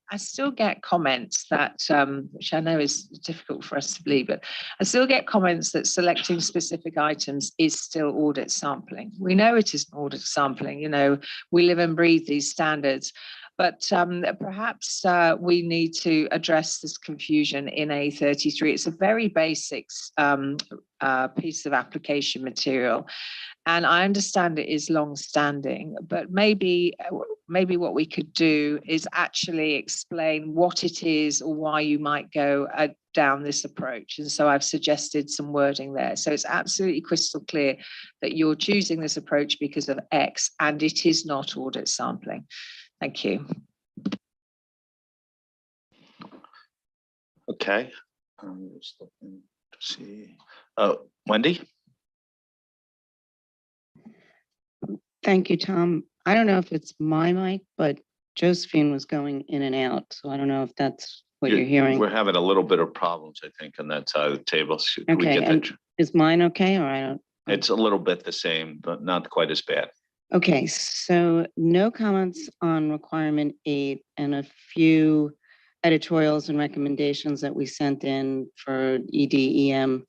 I still get comments that, which I know is difficult for us to believe, but I still get comments that selecting specific items is still audit sampling. We know it isn't audit sampling, we live and breathe these standards. But perhaps we need to address this confusion in A33. It's a very basic piece of application material. And I understand it is long-standing, but maybe what we could do is actually explain what it is or why you might go down this approach. And so I've suggested some wording there. So it's absolutely crystal clear that you're choosing this approach because of X, and it is not audit sampling. Thank you. Okay. I'm just looking to see. Wendy? Thank you, Tom. I don't know if it's my mic, but Josephine was going in and out. So I don't know if that's what you're hearing. We're having a little bit of problems, I think, on that side of the table. Can we Okay, get and that? is mine okay, or I don't? It's a little bit the same, but not quite as bad. Okay, so no comments on requirement 8 and a few editorials and recommendations that we sent in for EDEM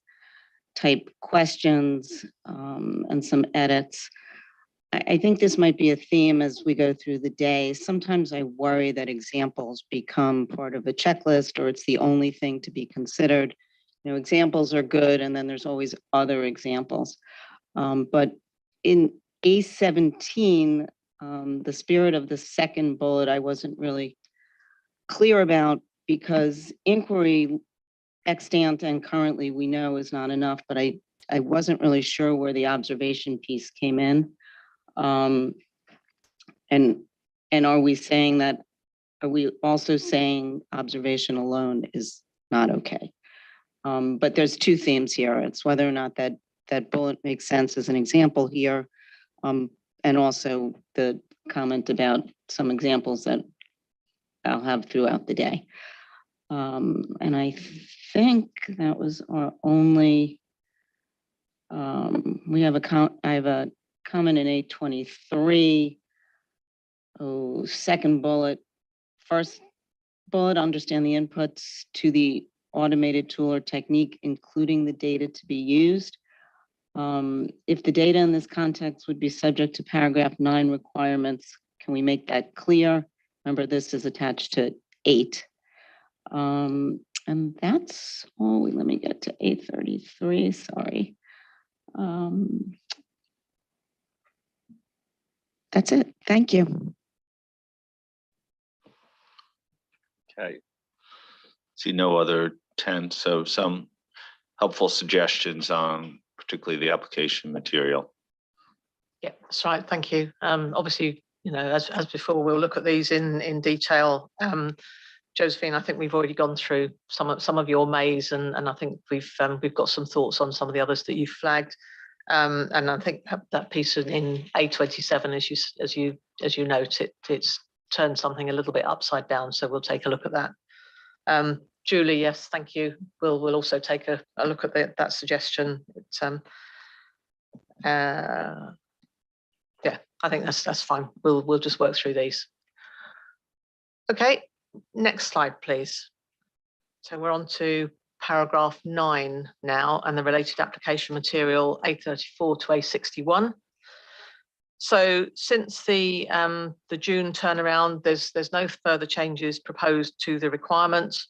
type questions and some edits. I think this might be a theme as we go through the day. Sometimes I worry that examples become part of a checklist, or it's the only thing to be considered. Examples are good, and then there's always other examples. But in A17, the spirit of the second bullet, I wasn't really clear about, because inquiry extant and currently we know is not enough, but I wasn't really sure where the observation piece came in. And are we saying that, are we also saying observation alone is not okay? But there's two themes here. It's whether or not that bullet makes sense as an example here, and also the comment about some examples that I'll have throughout the day. And I think that was our only, I have a comment in 823. Second bullet, first bullet, understand the inputs to the automated tool or technique, including the data to be used. If the data in this context would be subject to paragraph 9 requirements, can we make that clear? Remember, this is attached to 8. And that's all. Let me get to 833, sorry. That's it. Thank you. Okay. See no other 10, so some helpful suggestions on particularly the application material. Yeah, that's right. Thank you. Obviously, as before, we'll look at these in detail. Josephine, I think we've already gone through some of your maze, and I think we've got some thoughts on some of the others that you've flagged. And I think that piece in A27, as you note, it's turned something a little bit upside down. So we'll take a look at that. Julie, yes, thank you. We'll also take a look at that suggestion. Yeah, I think that's fine. We'll just work through these. Okay, next slide, please. So we're on to paragraph 9 now, and the related application material A34 to A61. So since the June turnaround, there's no further changes proposed to the requirements.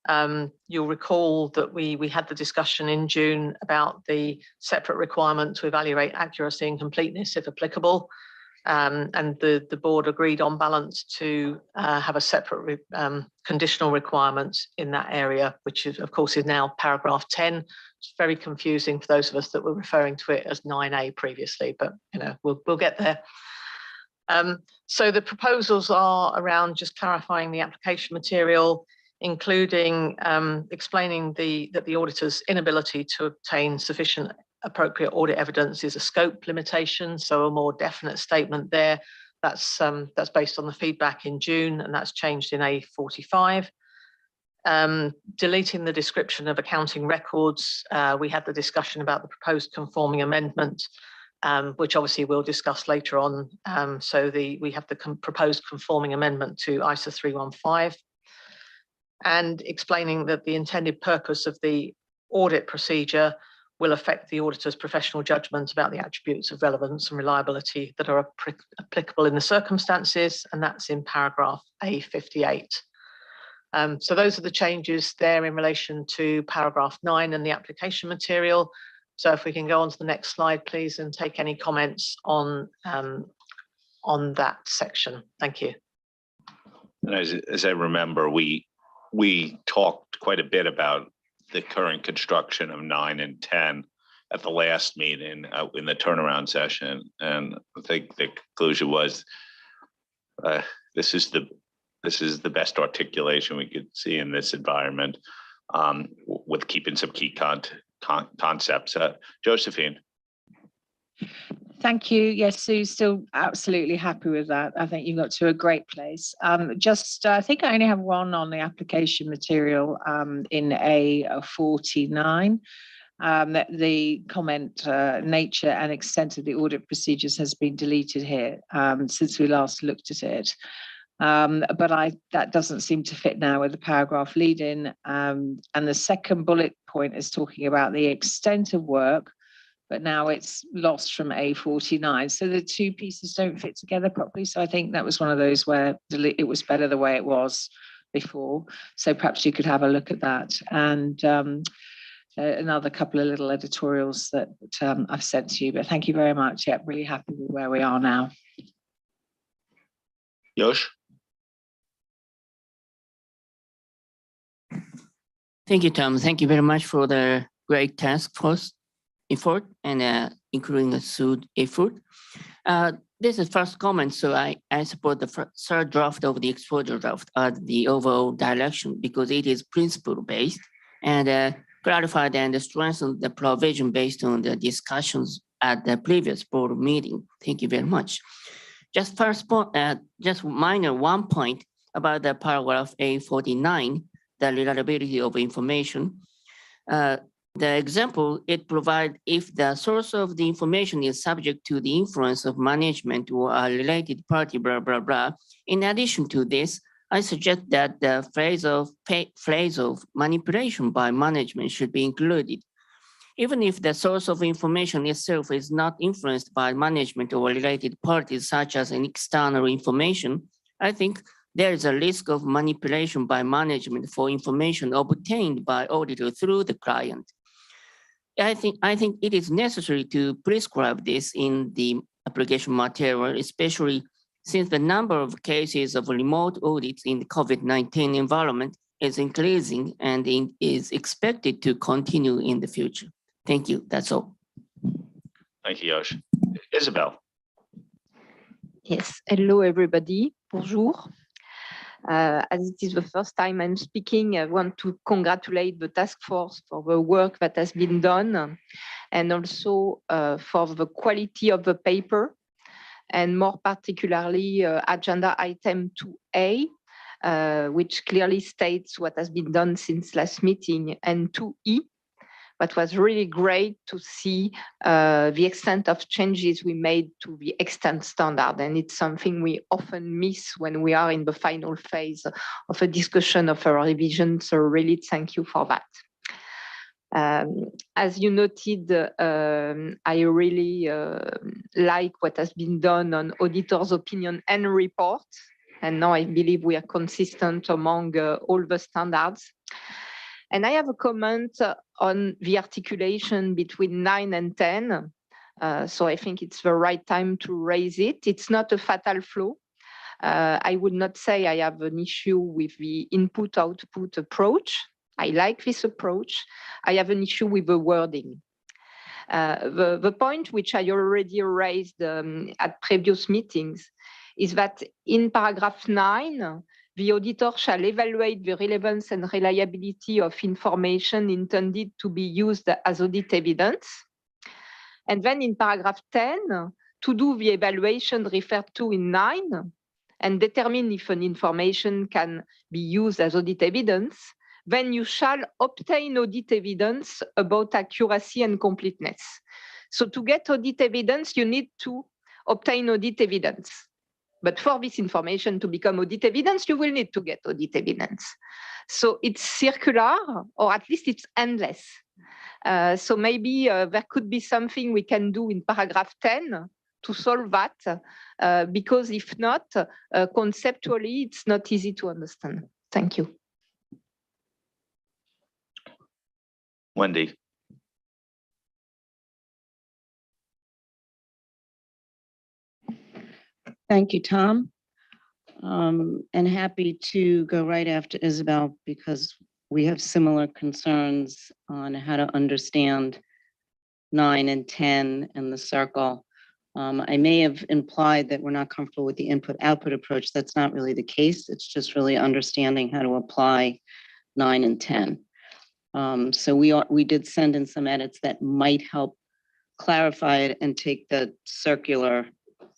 You'll recall that we had the discussion in June about the separate requirement to evaluate accuracy and completeness if applicable. And the board agreed on balance to have a separate conditional requirement in that area, which is, of course, is now paragraph 10. It's very confusing for those of us that were referring to it as 9A previously, but we'll get there. So the proposals are around just clarifying the application material, including explaining that the auditor's inability to obtain sufficient appropriate audit evidence is a scope limitation, so a more definite statement there. That's based on the feedback in June, and that's changed in A45. Deleting the description of accounting records, we had the discussion about the proposed conforming amendment, which obviously we'll discuss later on. So we have the proposed conforming amendment to ISA 315, and explaining that the intended purpose of the audit procedure will affect the auditor's professional judgment about the attributes of relevance and reliability that are applicable in the circumstances, and that's in paragraph A58. So those are the changes there in relation to paragraph 9 and the application material. So if we can go on to the next slide, please, and take any comments on that section. Thank you. And as I remember, we talked quite a bit about the current construction of 9 and 10 at the last meeting in the turnaround session, and I think the conclusion was this is the best articulation we could see in this environment, with keeping some key concepts. Josephine. Thank you. Yes, Sue's still absolutely happy with that. I think you got to a great place. I think I only have one on the application material in A49. The comment, nature and extent of the audit procedures has been deleted here since we last looked at it. But that doesn't seem to fit now with the paragraph lead-in. And the second bullet point is talking about the extent of work, but now it's lost from A49. So the two pieces don't fit together properly. So I think that was one of those where it was better the way it was before. So perhaps you could have a look at that. And another couple of little editorials that I've sent to you, but thank you very much. Yeah, really happy with where we are now. Yosh? Thank you, Tom. Thank you very much for the great task force effort and including the Sue effort. This is first comment, so I support the third draft of the exposure draft as the overall direction because it is principle-based and clarified and strengthened the provision based on the discussions at the previous board meeting. Thank you very much. Just first point, just minor one point about the paragraph A49, the reliability of information. The example it provides if the source of the information is subject to the influence of management or a related party, blah, blah, blah. In addition to this, I suggest that the phrase of manipulation by management should be included. Even if the source of information itself is not influenced by management or related parties, such as an external information, I think there is a risk of manipulation by management for information obtained by auditor through the client. I think it is necessary to prescribe this in the application material, especially since the number of cases of remote audits in the COVID-19 environment is increasing and is expected to continue in the future. Thank you. That's all. Thank you, Yosh. Isabel. Yes. Hello, everybody. Bonjour. As it is the first time I'm speaking, I want to congratulate the task force for the work that has been done and also for the quality of the paper, and more particularly agenda item 2A, which clearly states what has been done since last meeting, and 2E, but was really great to see the extent of changes we made to the extent standard. And it's something we often miss when we are in the final phase of a discussion of a revision. So really thank you for that. As you noted, I really like what has been done on auditors' opinion and report. And now I believe we are consistent among all the standards. And I have a comment on the articulation between 9 and 10. So I think it's the right time to raise it. It's not a fatal flaw. I would not say I have an issue with the input-output approach. I like this approach. I have an issue with the wording. The point which I already raised at previous meetings is that in paragraph 9, the auditor shall evaluate the relevance and reliability of information intended to be used as audit evidence. And then in paragraph 10, to do the evaluation referred to in 9 and determine if an information can be used as audit evidence, then you shall obtain audit evidence about accuracy and completeness. So to get audit evidence, you need to obtain audit evidence. But for this information to become audit evidence, you will need to get audit evidence. So it's circular, or at least it's endless. So maybe there could be something we can do in paragraph 10 to solve that, because if not, conceptually, it's not easy to understand. Thank you. Wendy. Thank you, Tom. And happy to go right after Isabel because we have similar concerns on how to understand 9 and 10 and the circle. I may have implied that we're not comfortable with the input-output approach. That's not really the case. It's just really understanding how to apply 9 and 10. So we did send in some edits that might help clarify it and take the circular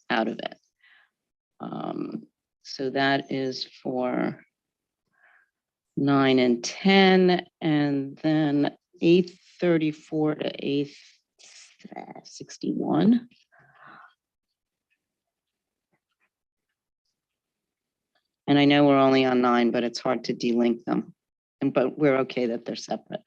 out of it. So that is for 9 and 10, and then 834 to 861. And I know we're only on 9, but it's hard to delink them. But we're okay that they're separate.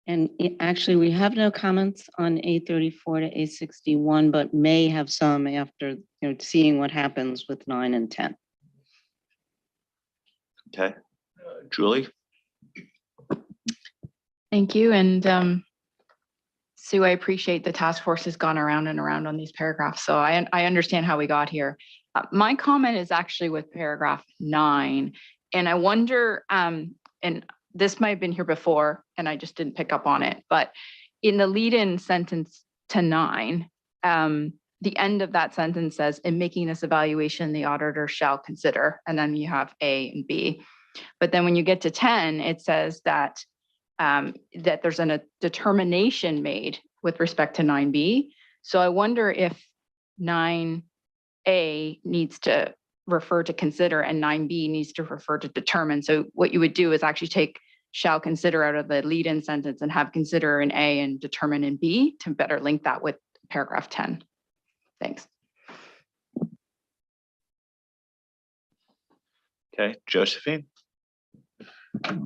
And actually, we have no comments on 834 to 861, but may have some after seeing what happens with 9 and 10. Okay, Julie. Thank you. And Sue, I appreciate the task force has gone around and around on these paragraphs. So I understand how we got here. My comment is actually with paragraph 9. And I wonder, and this might have been here before, and I just didn't pick up on it, but in the lead-in sentence to 9, the end of that sentence says, in making this evaluation, the auditor shall consider, and then you have A and B. But then when you get to 10, it says that that there's a determination made with respect to 9B. So I wonder if 9A needs to refer to consider and 9B needs to refer to determine. So what you would do is actually take shall consider out of the lead-in sentence and have consider in A and determine in B to better link that with paragraph 10. Thanks. Okay, Josephine.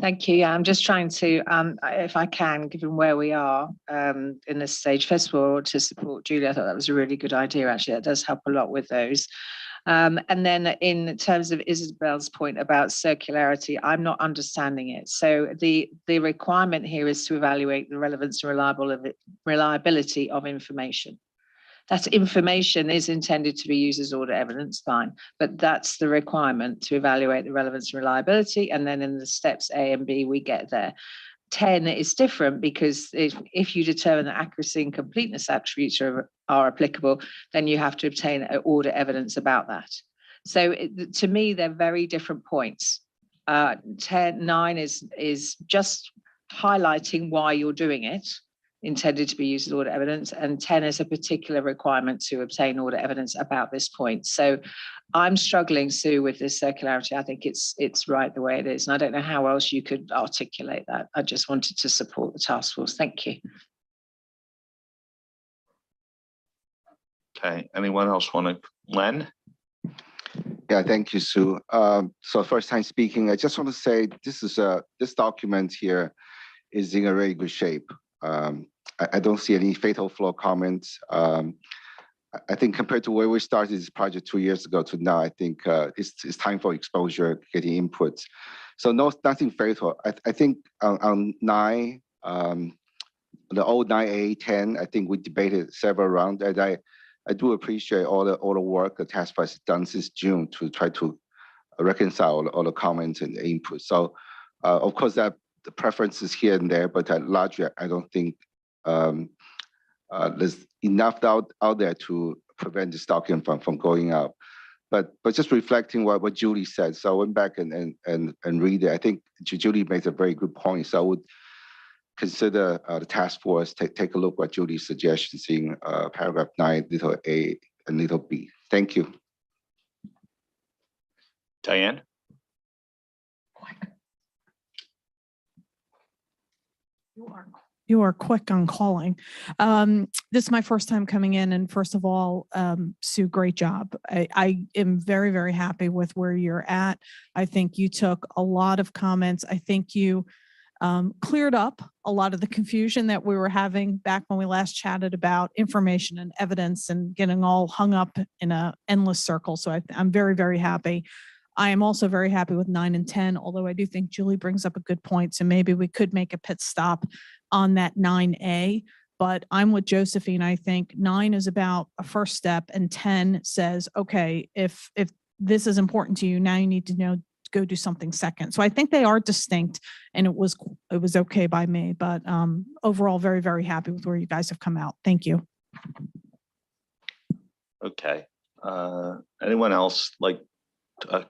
Thank you. Yeah, I'm just trying to, if I can, given where we are in this stage, first of all, to support Julie, I thought that was a really good idea. Actually, that does help a lot with those. And then in terms of Isabel's point about circularity, I'm not understanding it. So the requirement here is to evaluate the relevance and reliability of information. That information is intended to be used as audit evidence, fine, but that's the requirement to evaluate the relevance and reliability. And then in the steps A and B, we get there. 10 is different because if you determine that accuracy and completeness attributes are applicable, then you have to obtain audit evidence about that. So to me, they're very different points. 9 is just highlighting why you're doing it. intended to be used as audit evidence, and 10 is a particular requirement to obtain audit evidence about this point. So I'm struggling, Sue, with this circularity. I think it's right the way it is, and I don't know how else you could articulate that. I just wanted to support the task force. Thank you. Okay, anyone else want to, Len? Yeah, thank you, Sue. So first time speaking, I just want to say this document here is in a very good shape. I don't see any fatal flaw comments. I think compared to where we started this project 2 years ago to now, I think it's time for exposure, getting input. So nothing fatal. I think on 9, the old 9A, 10, I think we debated several rounds, and I do appreciate all the work the task force has done since June to try to reconcile all the comments and the input. So of course that the preferences here and there, but largely I don't think there's enough out there to prevent this document from going out. But just reflecting what Julie said, so I went back and read it. I think Julie makes a very good point. So I would consider the task force take a look what Julie's suggestions in paragraph 9, little a and little b. Thank you. Diane? You are quick on calling. This is my first time coming in, and first of all, Sue, great job. I am very, very happy with where you're at. I think you took a lot of comments. I think you cleared up a lot of the confusion that we were having back when we last chatted about information and evidence and getting all hung up in an endless circle. So I'm very, very happy. I am also very happy with 9 and 10, although I do think Julie brings up a good point. So maybe we could make a pit stop on that 9A, but I'm with Josephine. I think 9 is about a first step, and 10 says, okay, if this is important to you, now you need to go do something second. So I think they are distinct, and it was okay by me, but overall, very, very happy with where you guys have come out. Thank you. Okay. Anyone else like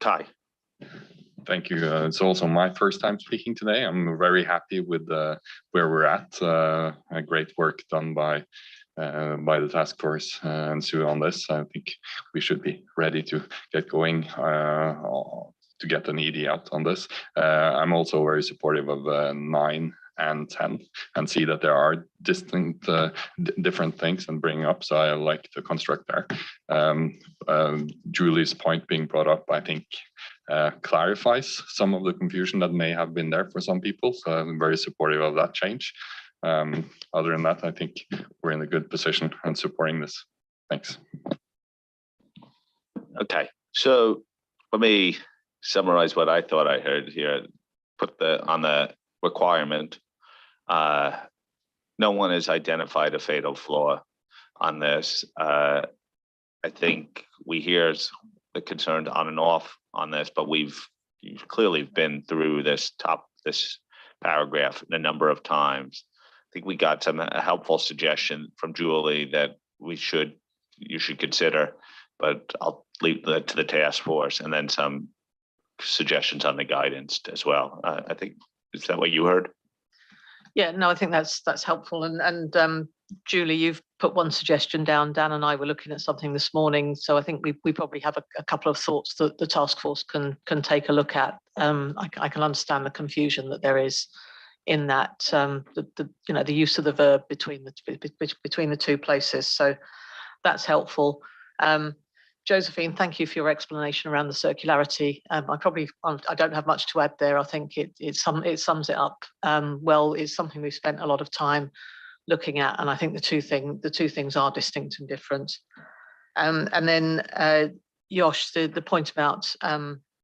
Kai? Thank you. It's also my first time speaking today. I'm very happy with where we're at. A great work done by the task force and Sue on this. I think we should be ready to get going to get an ED out on this. I'm also very supportive of 9 and 10 and see that there are distinct different things and bring up. So I like the construct there. Julie's point being brought up, I think, clarifies some of the confusion that may have been there for some people. So I'm very supportive of that change. Other than that, I think we're in a good position and supporting this. Thanks. Okay, so let me summarize what I thought I heard here. Put on the requirement. No one has identified a fatal flaw on this. I think we hear the concerns on and off on this, but you've clearly been through this paragraph a number of times. I think we got some helpful suggestion from Julie that you should consider, but I'll leave that to the task force, and then some suggestions on the guidance as well. I think, is that what you heard? Yeah, no, I think that's helpful. And Julie, you've put one suggestion down. Dan and I were looking at something this morning, so I think we probably have a couple of thoughts that the task force can take a look at. I can understand the confusion that there is in that the use of the verb between the two places. So that's helpful. Josephine, thank you for your explanation around the circularity. I don't have much to add there. I think it sums it up well. It's something we've spent a lot of time looking at, and I think the two things are distinct and different. And then Yosh, the point about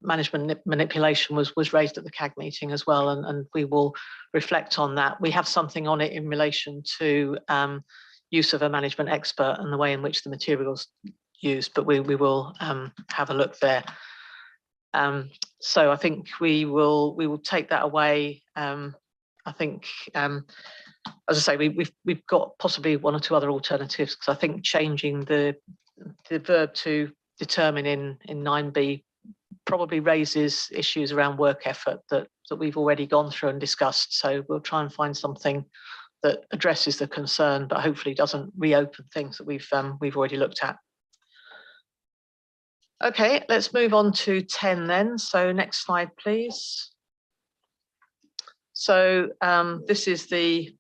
management manipulation was raised at the CAG meeting as well, and we will reflect on that. We have something on it in relation to use of a management expert and the way in which the materials used, but we will have a look there. So I think we will take that away. I think, as I say, we've got possibly one or two other alternatives, because I think changing the verb to determine in 9B probably raises issues around work effort that we've already gone through and discussed. So we'll try and find something that addresses the concern, but hopefully doesn't reopen things that we've already looked at. Okay, let's move on to 10 then. So next slide, please. So this is the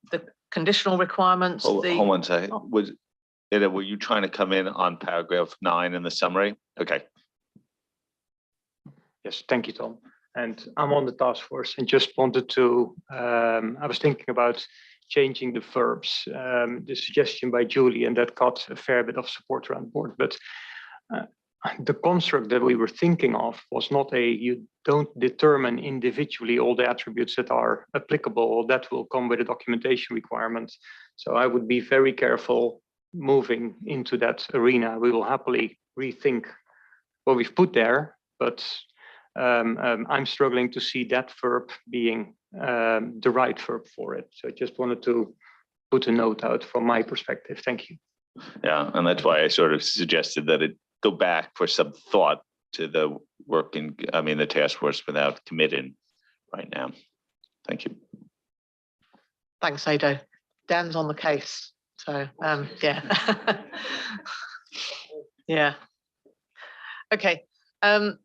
conditional requirements. Hold on a second. Were you trying to come in on paragraph 9 in the summary? Okay. Yes, thank you, Tom. And I'm on the task force and just wanted to, I was thinking about changing the verbs, the suggestion by Julie, and that got a fair bit of support around the board. But the construct that we were thinking of was not you don't determine individually all the attributes that are applicable. That will come with a documentation requirement. So I would be very careful moving into that arena. We will happily rethink what we've put there, but I'm struggling to see that verb being the right verb for it. So I just wanted to put a note out from my perspective. Thank you. Yeah, and that's why I sort of suggested that it go back for some thought to the the task force without committing right now. Thank you. Thanks, Ado. Dan's on the case. So yeah. Yeah. Okay.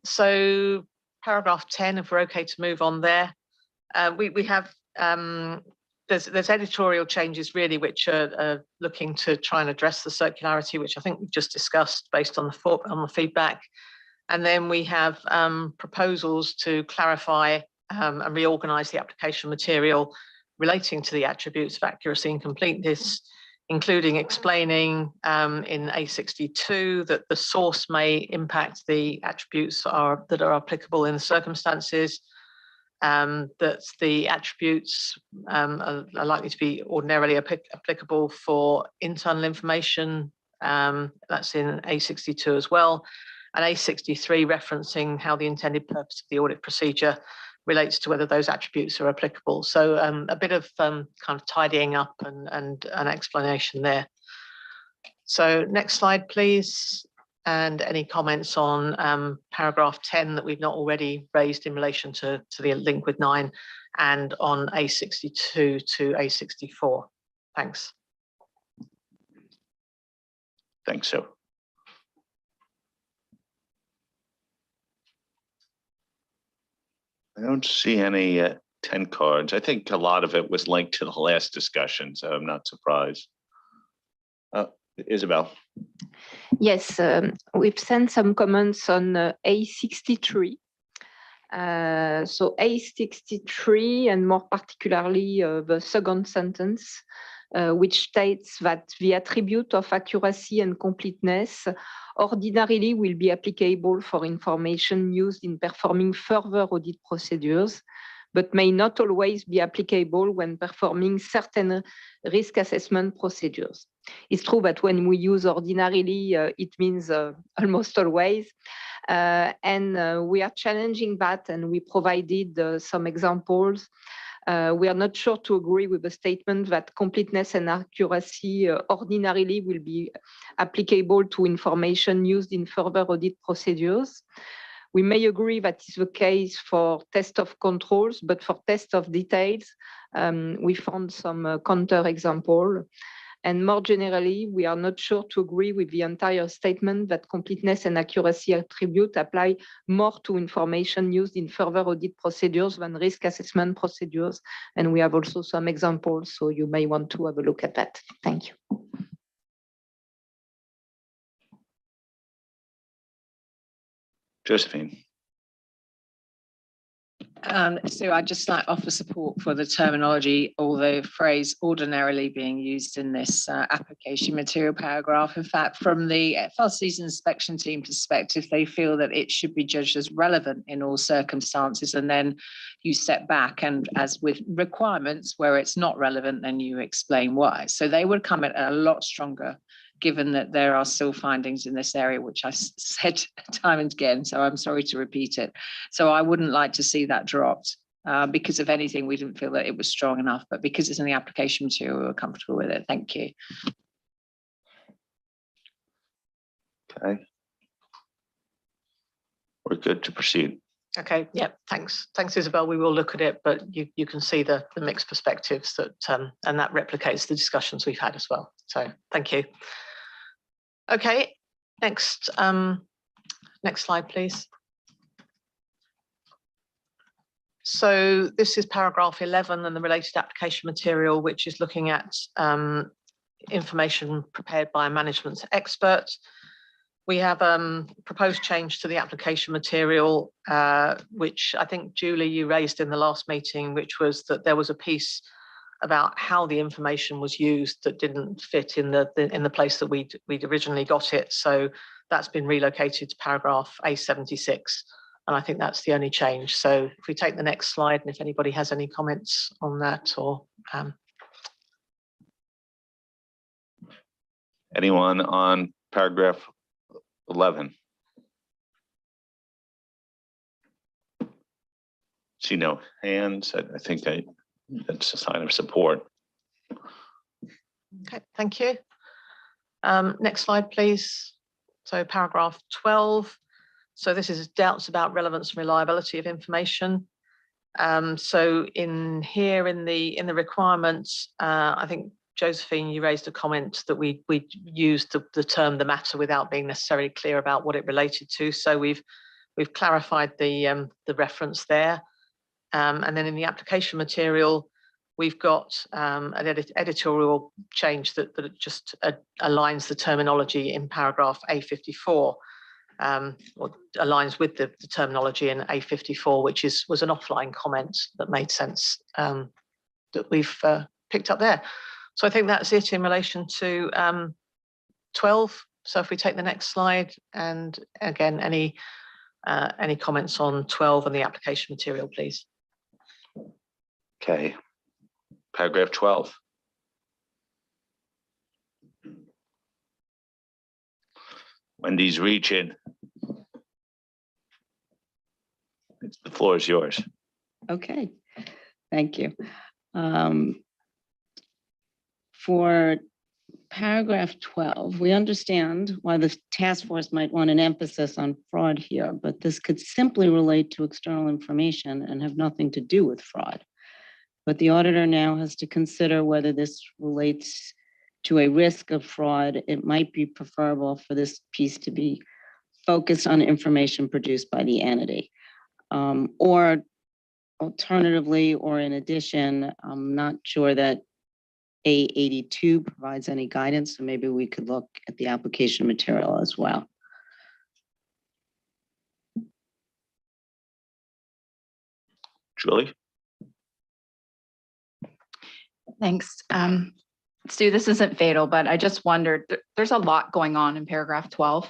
So paragraph 10, if we're okay to move on there. We have there's editorial changes really which are looking to try and address the circularity, which I think we've just discussed based on the feedback. And then we have proposals to clarify and reorganize the application material relating to the attributes of accuracy and completeness, including explaining in A62 that the source may impact the attributes that are applicable in the circumstances, that the attributes are likely to be ordinarily applicable for internal information. That's in A62 as well. And A63 referencing how the intended purpose of the audit procedure relates to whether those attributes are applicable. So a bit of kind of tidying up and an explanation there. So next slide, please. And any comments on paragraph 10 that we've not already raised in relation to the link with 9 and on A62 to A64. Thanks. Thanks, so. I don't see any 10 cards. I think a lot of it was linked to the last discussion, so I'm not surprised. Isabel. Yes, we've sent some comments on A63. So A63, and more particularly the second sentence, which states that the attribute of accuracy and completeness ordinarily will be applicable for information used in performing further audit procedures, but may not always be applicable when performing certain risk assessment procedures. It's true that when we use ordinarily, it means almost always. And we are challenging that, and we provided some examples. We are not sure to agree with the statement that completeness and accuracy ordinarily will be applicable to information used in further audit procedures. We may agree that is the case for test of controls, but for test of details, we found some counter example. And more generally, we are not sure to agree with the entire statement that completeness and accuracy attribute apply more to information used in further audit procedures than risk assessment procedures. And we have also some examples, so you may want to have a look at that. Thank you. Josephine. So I'd just like to offer support for the terminology or the phrase ordinarily being used in this application material paragraph. In fact, from the FLC's inspection team perspective, they feel that it should be judged as relevant in all circumstances, and then you step back, and as with requirements where it's not relevant, then you explain why. So they would come in a lot stronger, given that there are still findings in this area, which I said time and again, so I'm sorry to repeat it. So I wouldn't like to see that dropped because if anything, we didn't feel that it was strong enough, but because it's in the application material, we were comfortable with it. Thank you. Okay. We're good to proceed. Okay, yeah, thanks. Thanks, Isabel. We will look at it, but you can see the mixed perspectives that and that replicates the discussions we've had as well. So thank you. Okay, next slide, please. So this is paragraph 11 and the related application material, which is looking at information prepared by a management expert. We have proposed change to the application material, which I think, Julie, you raised in the last meeting, which was that there was a piece about how the information was used that didn't fit in the place that we'd originally got it. So that's been relocated to paragraph A76. And I think that's the only change. So if we take the next slide, and if anybody has any comments on that or anyone on paragraph 11? See no hands. I think that's a sign of support. Okay, thank you. Next slide, please. So paragraph 12. So this is doubts about relevance and reliability of information. So in here in the requirements, I think Josephine, you raised a comment that we used the term "the matter" without being necessarily clear about what it related to. So we've clarified the reference there, and then in the application material, we've got an editorial change that just aligns the terminology in paragraph A54, or aligns with the terminology in A54, which was an offline comment that made sense that we've picked up there. So I think that's it in relation to 12. So if we take the next slide, and again, any comments on 12 and the application material, please. Okay, paragraph 12. Wendy's reaching. The floor is yours. Okay, thank you. For paragraph 12, we understand why the task force might want an emphasis on fraud here, but this could simply relate to external information and have nothing to do with fraud. But the auditor now has to consider whether this relates to a risk of fraud. It might be preferable for this piece to be focused on information produced by the entity. Or alternatively, or in addition, I'm not sure that A82 provides any guidance, so maybe we could look at the application material as well. Julie? Thanks. Stu, this isn't fatal, but I just wondered, there's a lot going on in paragraph 12.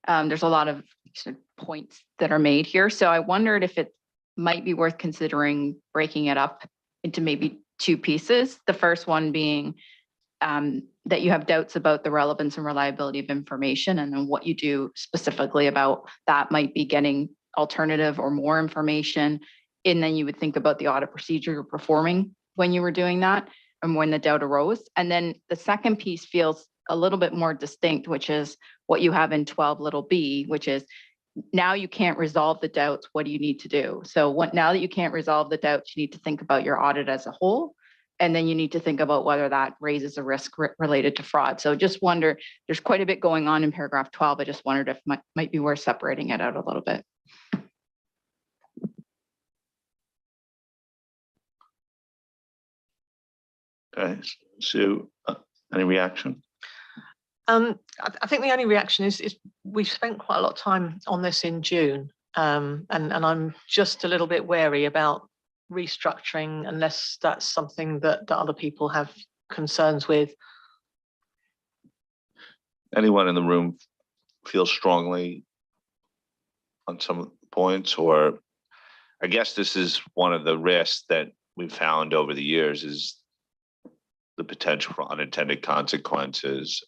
There's a lot of points that are made here. So I wondered if it might be worth considering breaking it up into maybe two pieces. The first one being that you have doubts about the relevance and reliability of information, and then what you do specifically about that might be getting alternative or more information. And then you would think about the audit procedure you're performing when you were doing that and when the doubt arose. And then the second piece feels a little bit more distinct, which is what you have in 12 little b, which is now you can't resolve the doubts. What do you need to do? So now that you can't resolve the doubts, you need to think about your audit as a whole. And then you need to think about whether that raises a risk related to fraud. So just wonder, there's quite a bit going on in paragraph 12. I just wondered if it might be worth separating it out a little bit. Okay, Sue, any reaction? I think the only reaction is we've spent quite a lot of time on this in June, and I'm just a little bit wary about restructuring unless that's something that other people have concerns with. Anyone in the room feel strongly on some points? Or I guess this is one of the risks that we've found over the years is the potential for unintended consequences.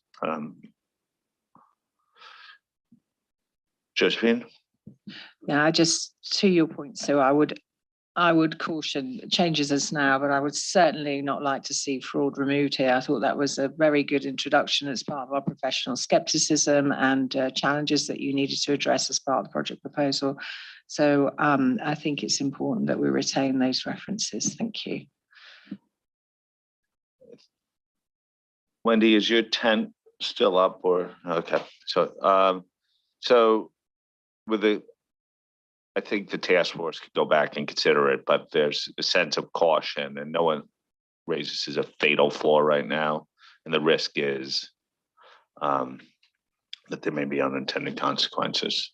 Josephine? Yeah, just to your point, so I would caution changes as now, but I would certainly not like to see fraud removed here. I thought that was a very good introduction as part of our professional skepticism and challenges that you needed to address as part of the project proposal. So I think it's important that we retain those references. Thank you. Wendy, is your tent still up or, okay, so with I think the task force could go back and consider it, but there's a sense of caution and no one raises as a fatal flaw right now. And the risk is that there may be unintended consequences.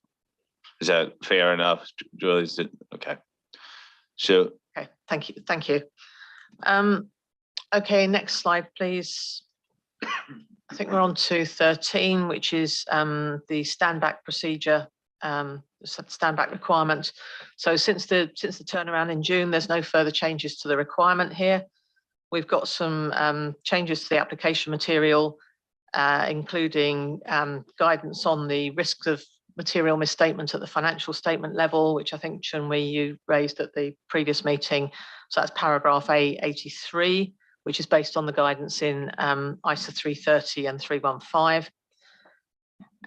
Is that fair enough, Julie? Is it okay? So okay, thank you, thank you. Okay, next slide, please. I think we're on to 13, which is the stand back procedure, stand back requirement. So since the turnaround in June, there's no further changes to the requirement here. We've got some changes to the application material, including guidance on the risks of material misstatement at the financial statement level, which I think, Chun-Wei, you raised at the previous meeting. So that's paragraph A83, which is based on the guidance in ISA 330 and 315.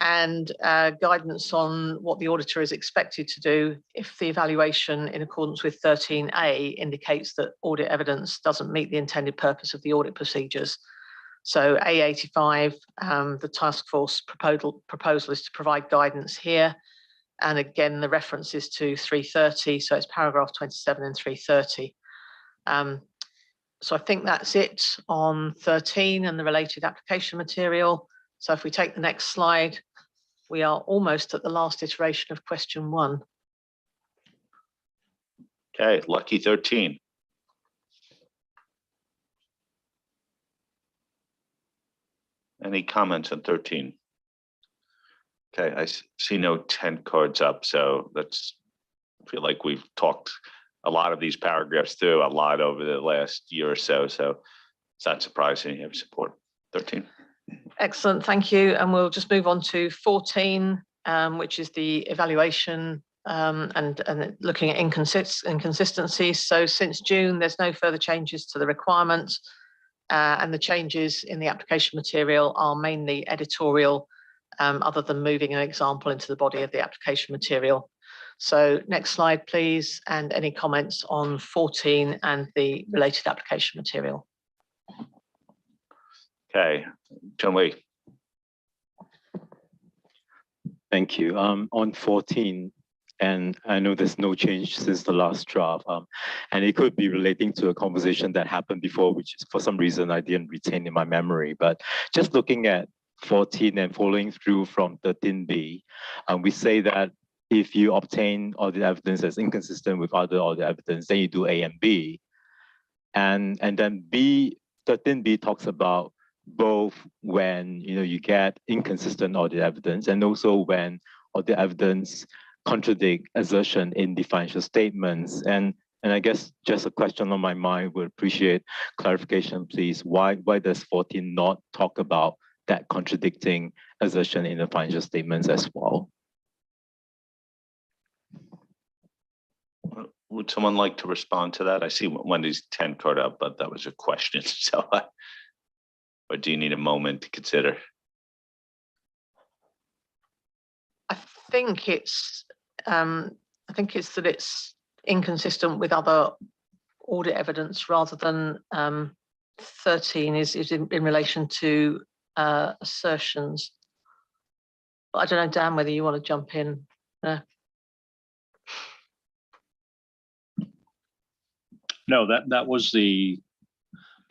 And guidance on what the auditor is expected to do if the evaluation in accordance with 13A indicates that audit evidence doesn't meet the intended purpose of the audit procedures. So A85, the task force proposal is to provide guidance here. And again, the reference is to 330, so it's paragraph 27 and 330. So I think that's it on 13 and the related application material. So if we take the next slide, we are almost at the last iteration of question 1. okay, lucky 13. Any comments on 13? Okay, I see no 10 cards up, so I feel like we've talked a lot of these paragraphs through a lot over the last year or so. So it's not surprising you have support. 13. Excellent, thank you. And we'll just move on to 14, which is the evaluation and looking at inconsistencies. So since June, there's no further changes to the requirement. And the changes in the application material are mainly editorial, other than moving an example into the body of the application material. So next slide, please, and any comments on 14 and the related application material. Okay, Chun-Wei. Thank you. On 14, and I know there's no change since the last draft, and it could be relating to a conversation that happened before, which is for some reason I didn't retain in my memory. But just looking at 14 and following through from 13B, we say that if you obtain audit evidence that's inconsistent with other audit evidence, then you do A and B. And then 13B talks about both when you get inconsistent audit evidence and also when audit evidence contradict assertion in the financial statements. And I guess just a question on my mind, would appreciate clarification, please. Why does 14 not talk about that contradicting assertion in the financial statements as well? Would someone like to respond to that? I see Wendy's 10 card up, but that was a question. So, or do you need a moment to consider? I think it's that it's inconsistent with other audit evidence rather than 13 is in relation to assertions. But I don't know, Dan, whether you want to jump in. No, that was the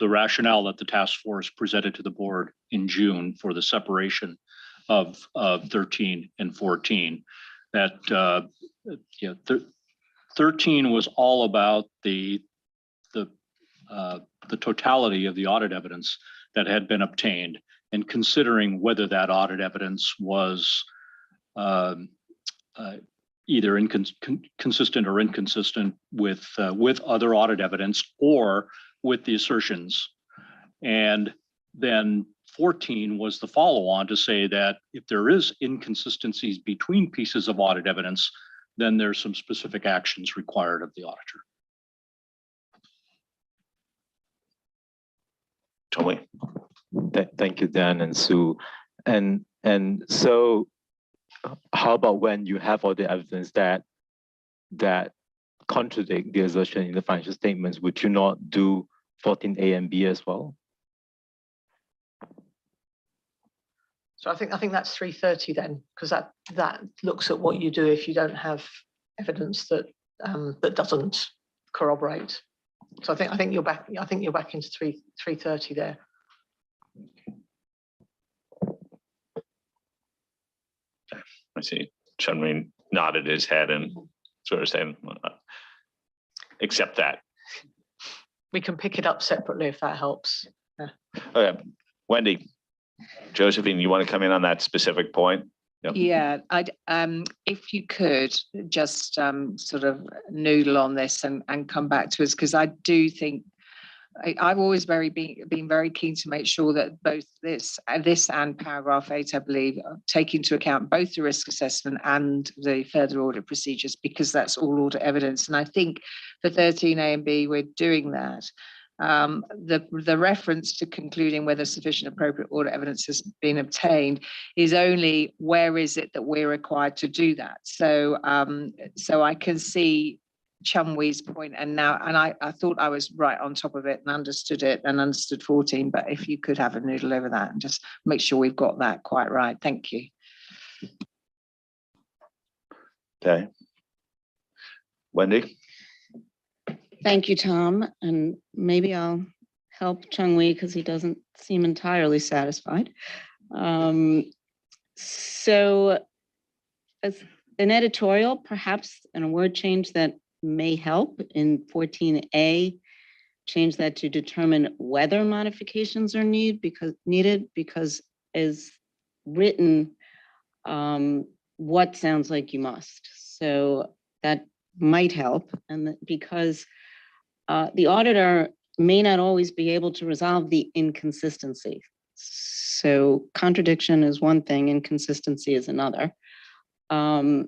rationale that the task force presented to the board in June for the separation of 13 and 14. That 13 was all about the totality of the audit evidence that had been obtained and considering whether that audit evidence was either consistent or inconsistent with other audit evidence or with the assertions. And then 14 was the follow-on to say that if there is inconsistencies between pieces of audit evidence, then there's some specific actions required of the auditor. Totally. Thank you, Dan and Sue. And so how about when you have all the evidence that that contradict the assertion in the financial statements, would you not do 14A and B as well? So I think that's 330 then, because that looks at what you do if you don't have evidence that that doesn't corroborate. So I think you're back. I think you're back into 330 there. I see. Chunwei nodded his head and sort of saying, accept that. We can pick it up separately if that helps. Yeah. Okay, Wendy, Josephine, you want to come in on that specific point? Yep. Yeah, if you could just sort of noodle on this and come back to us, because I do think I've always been very keen to make sure that both this and paragraph 8, I believe, take into account both the risk assessment and the further audit procedures, because that's all audit evidence. And I think for 13A and B, we're doing that. The reference to concluding whether sufficient appropriate audit evidence has been obtained is only where is it that we're required to do that. So I can see Chunwei's point, and I thought I was right on top of it and understood 14, but if you could have a noodle over that and just make sure we've got that quite right. Thank you. Okay. Wendy? Thank you, Tom. And maybe I'll help Chunwei because he doesn't seem entirely satisfied. So as an editorial, perhaps, and a word change that may help in 14A, change that to determine whether modifications are needed because as written, what sounds like you must. So that might help. And because the auditor may not always be able to resolve the inconsistency. So contradiction is one thing, inconsistency is another. Or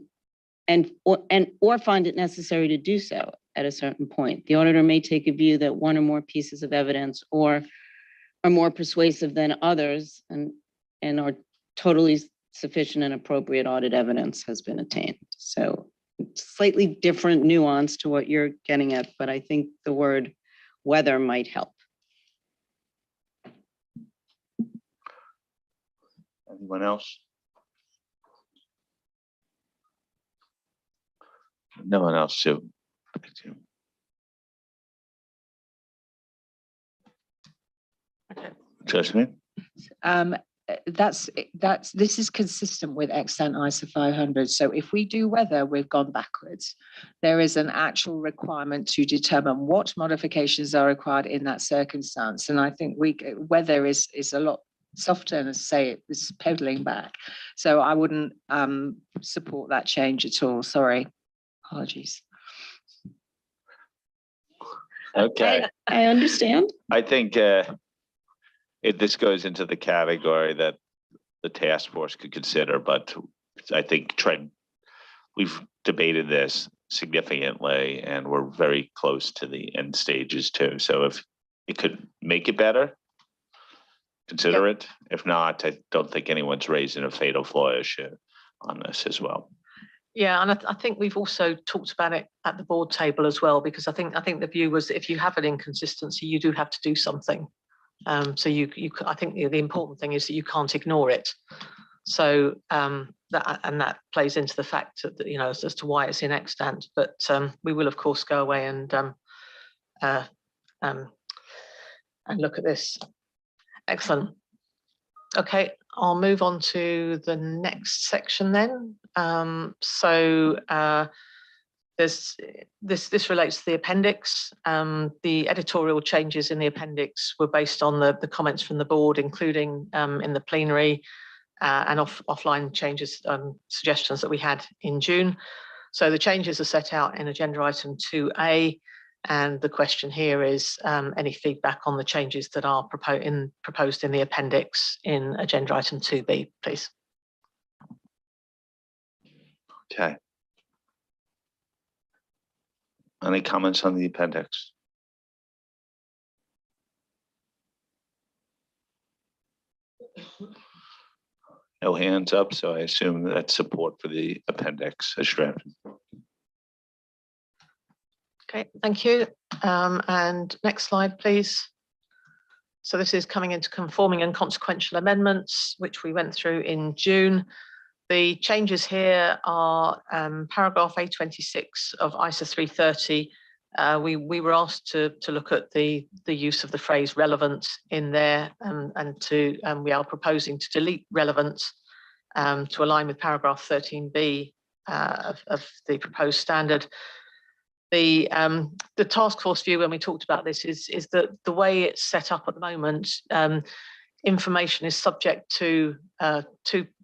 find it necessary to do so at a certain point. The auditor may take a view that one or more pieces of evidence or are more persuasive than others and are totally sufficient and appropriate audit evidence has been attained. So slightly different nuance to what you're getting at, but I think the word whether might help. Anyone else? No one else, Sue. Okay. Josephine? This is consistent with extant ISA 500. So if we do weather, we've gone backwards. There is an actual requirement to determine what modifications are required in that circumstance. And I think weather is a lot softer, and as I say, it's pedaling back. So I wouldn't support that change at all. Sorry, apologies. Okay. I understand. I think this goes into the category that the task force could consider, but I think we've debated this significantly and we're very close to the end stages too. So if it could make it better, consider it. If not, I don't think anyone's raising a fatal flaw issue on this as well. Yeah, and I think we've also talked about it at the board table as well, because I think the view was that if you have an inconsistency, you do have to do something. So I think the important thing is that you can't ignore it. So that plays into the fact that, you know, as to why it's in extant. But we will of course go away and look at this. Excellent. Okay, I'll move on to the next section then. This relates to the appendix. The editorial changes in the appendix were based on the comments from the board, including in the plenary and offline changes, suggestions that we had in June. So the changes are set out in agenda item 2A. And the question here is any feedback on the changes that are proposed in the appendix in agenda item 2B, please. Okay. Any comments on the appendix? No hands up, so I assume that's support for the appendix as drafted. Okay, thank you. And next slide, please. So this is coming into conforming and consequential amendments, which we went through in June. The changes here are paragraph A26 of ISA 330. We were asked to look at the use of the phrase relevant in there, and we are proposing to delete relevant to align with paragraph 13b of the proposed standard. The task force view when we talked about this is that the way it's set up at the moment, information is subject to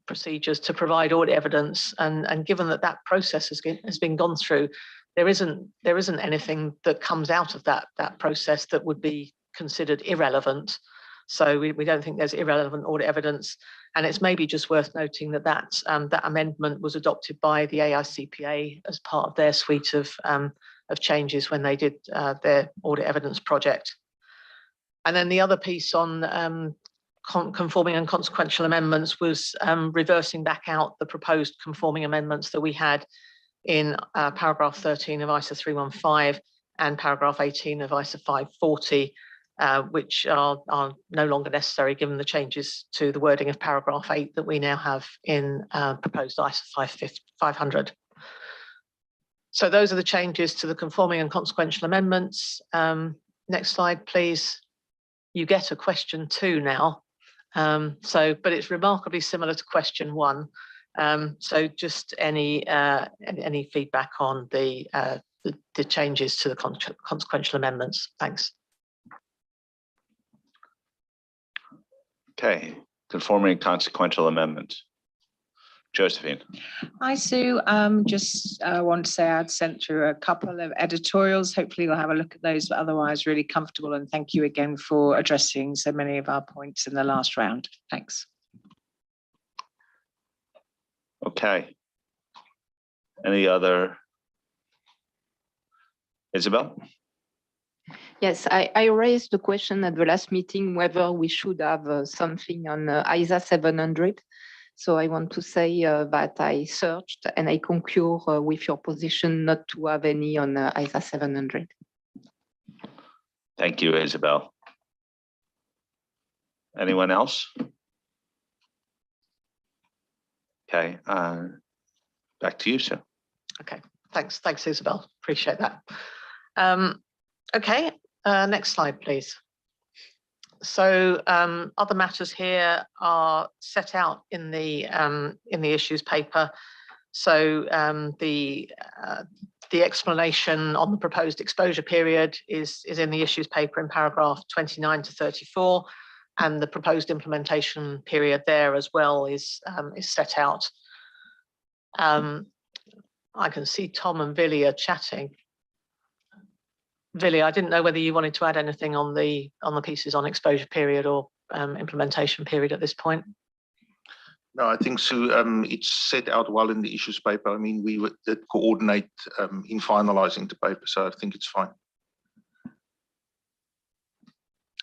procedures to provide audit evidence, and given that process has been gone through, there isn't anything that comes out of that process that would be considered irrelevant. So we don't think there's irrelevant audit evidence, and it's maybe just worth noting that amendment was adopted by the AICPA as part of their suite of changes when they did their audit evidence project. And then the other piece on conforming and consequential amendments was reversing back out the proposed conforming amendments that we had in paragraph 13 of ISA 315 and paragraph 18 of ISA 540, which are no longer necessary given the changes to the wording of paragraph 8 that we now have in proposed ISA 500. So those are the changes to the conforming and consequential amendments. Next slide, please. You get a question 2 now. But it's remarkably similar to question 1. So just any feedback on the changes to the consequential amendments? Thanks. Okay, conforming and consequential amendments. Josephine. Hi, Sue. Just want to say I'd sent through a couple of editorials. Hopefully you'll have a look at those, but otherwise really comfortable. And thank you again for addressing so many of our points in the last round. Thanks. Okay. Any other? Isabel? Yes, I raised the question at the last meeting whether we should have something on ISA 700. So I want to say that I searched and I concur with your position not to have any on ISA 700. Thank you, Isabel. Anyone else? Okay, back to you, Sue. Okay, thanks, Isabel. Appreciate that. Okay, next slide, please. So other matters here are set out in the issues paper. So the explanation on the proposed exposure period is in the issues paper in paragraph 29 to 34, and the proposed implementation period there as well is set out. I can see Tom and Villy are chatting. Villy, I didn't know whether you wanted to add anything on the pieces on exposure period or implementation period at this point. No, I think, Sue, it's set out well in the issues paper. I mean, we did coordinate in finalizing the paper, so I think it's fine.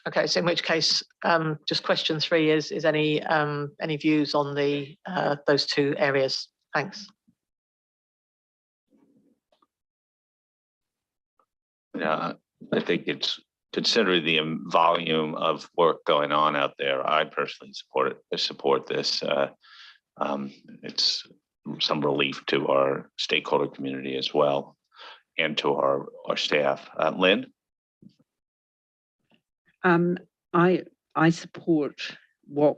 Okay, so in which case, just question 3 is any views on those 2 areas? Thanks. Yeah, I think it's considering the volume of work going on out there. I personally support this. It's some relief to our stakeholder community as well, and to our staff. Lynn? I support what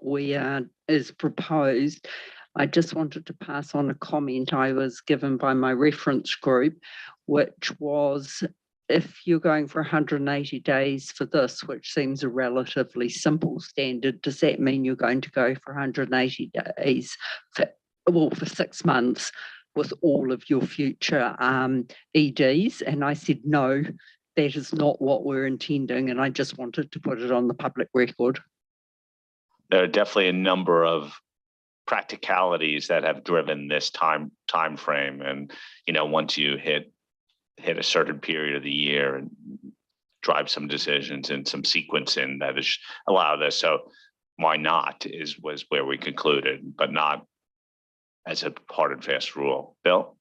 is proposed. I just wanted to pass on a comment I was given by my reference group, which was, if you're going for 180 days for this, which seems a relatively simple standard, does that mean you're going to go for 180 days for 6 months with all of your future EDs? And I said, no, that is not what we're intending. And I just wanted to put it on the public record. There are definitely a number of practicalities that have driven this time frame. And, once you hit a certain period of the year and drive some decisions and some sequencing that has allowed us. So why not was where we concluded, but not as a hard and fast rule. Bill?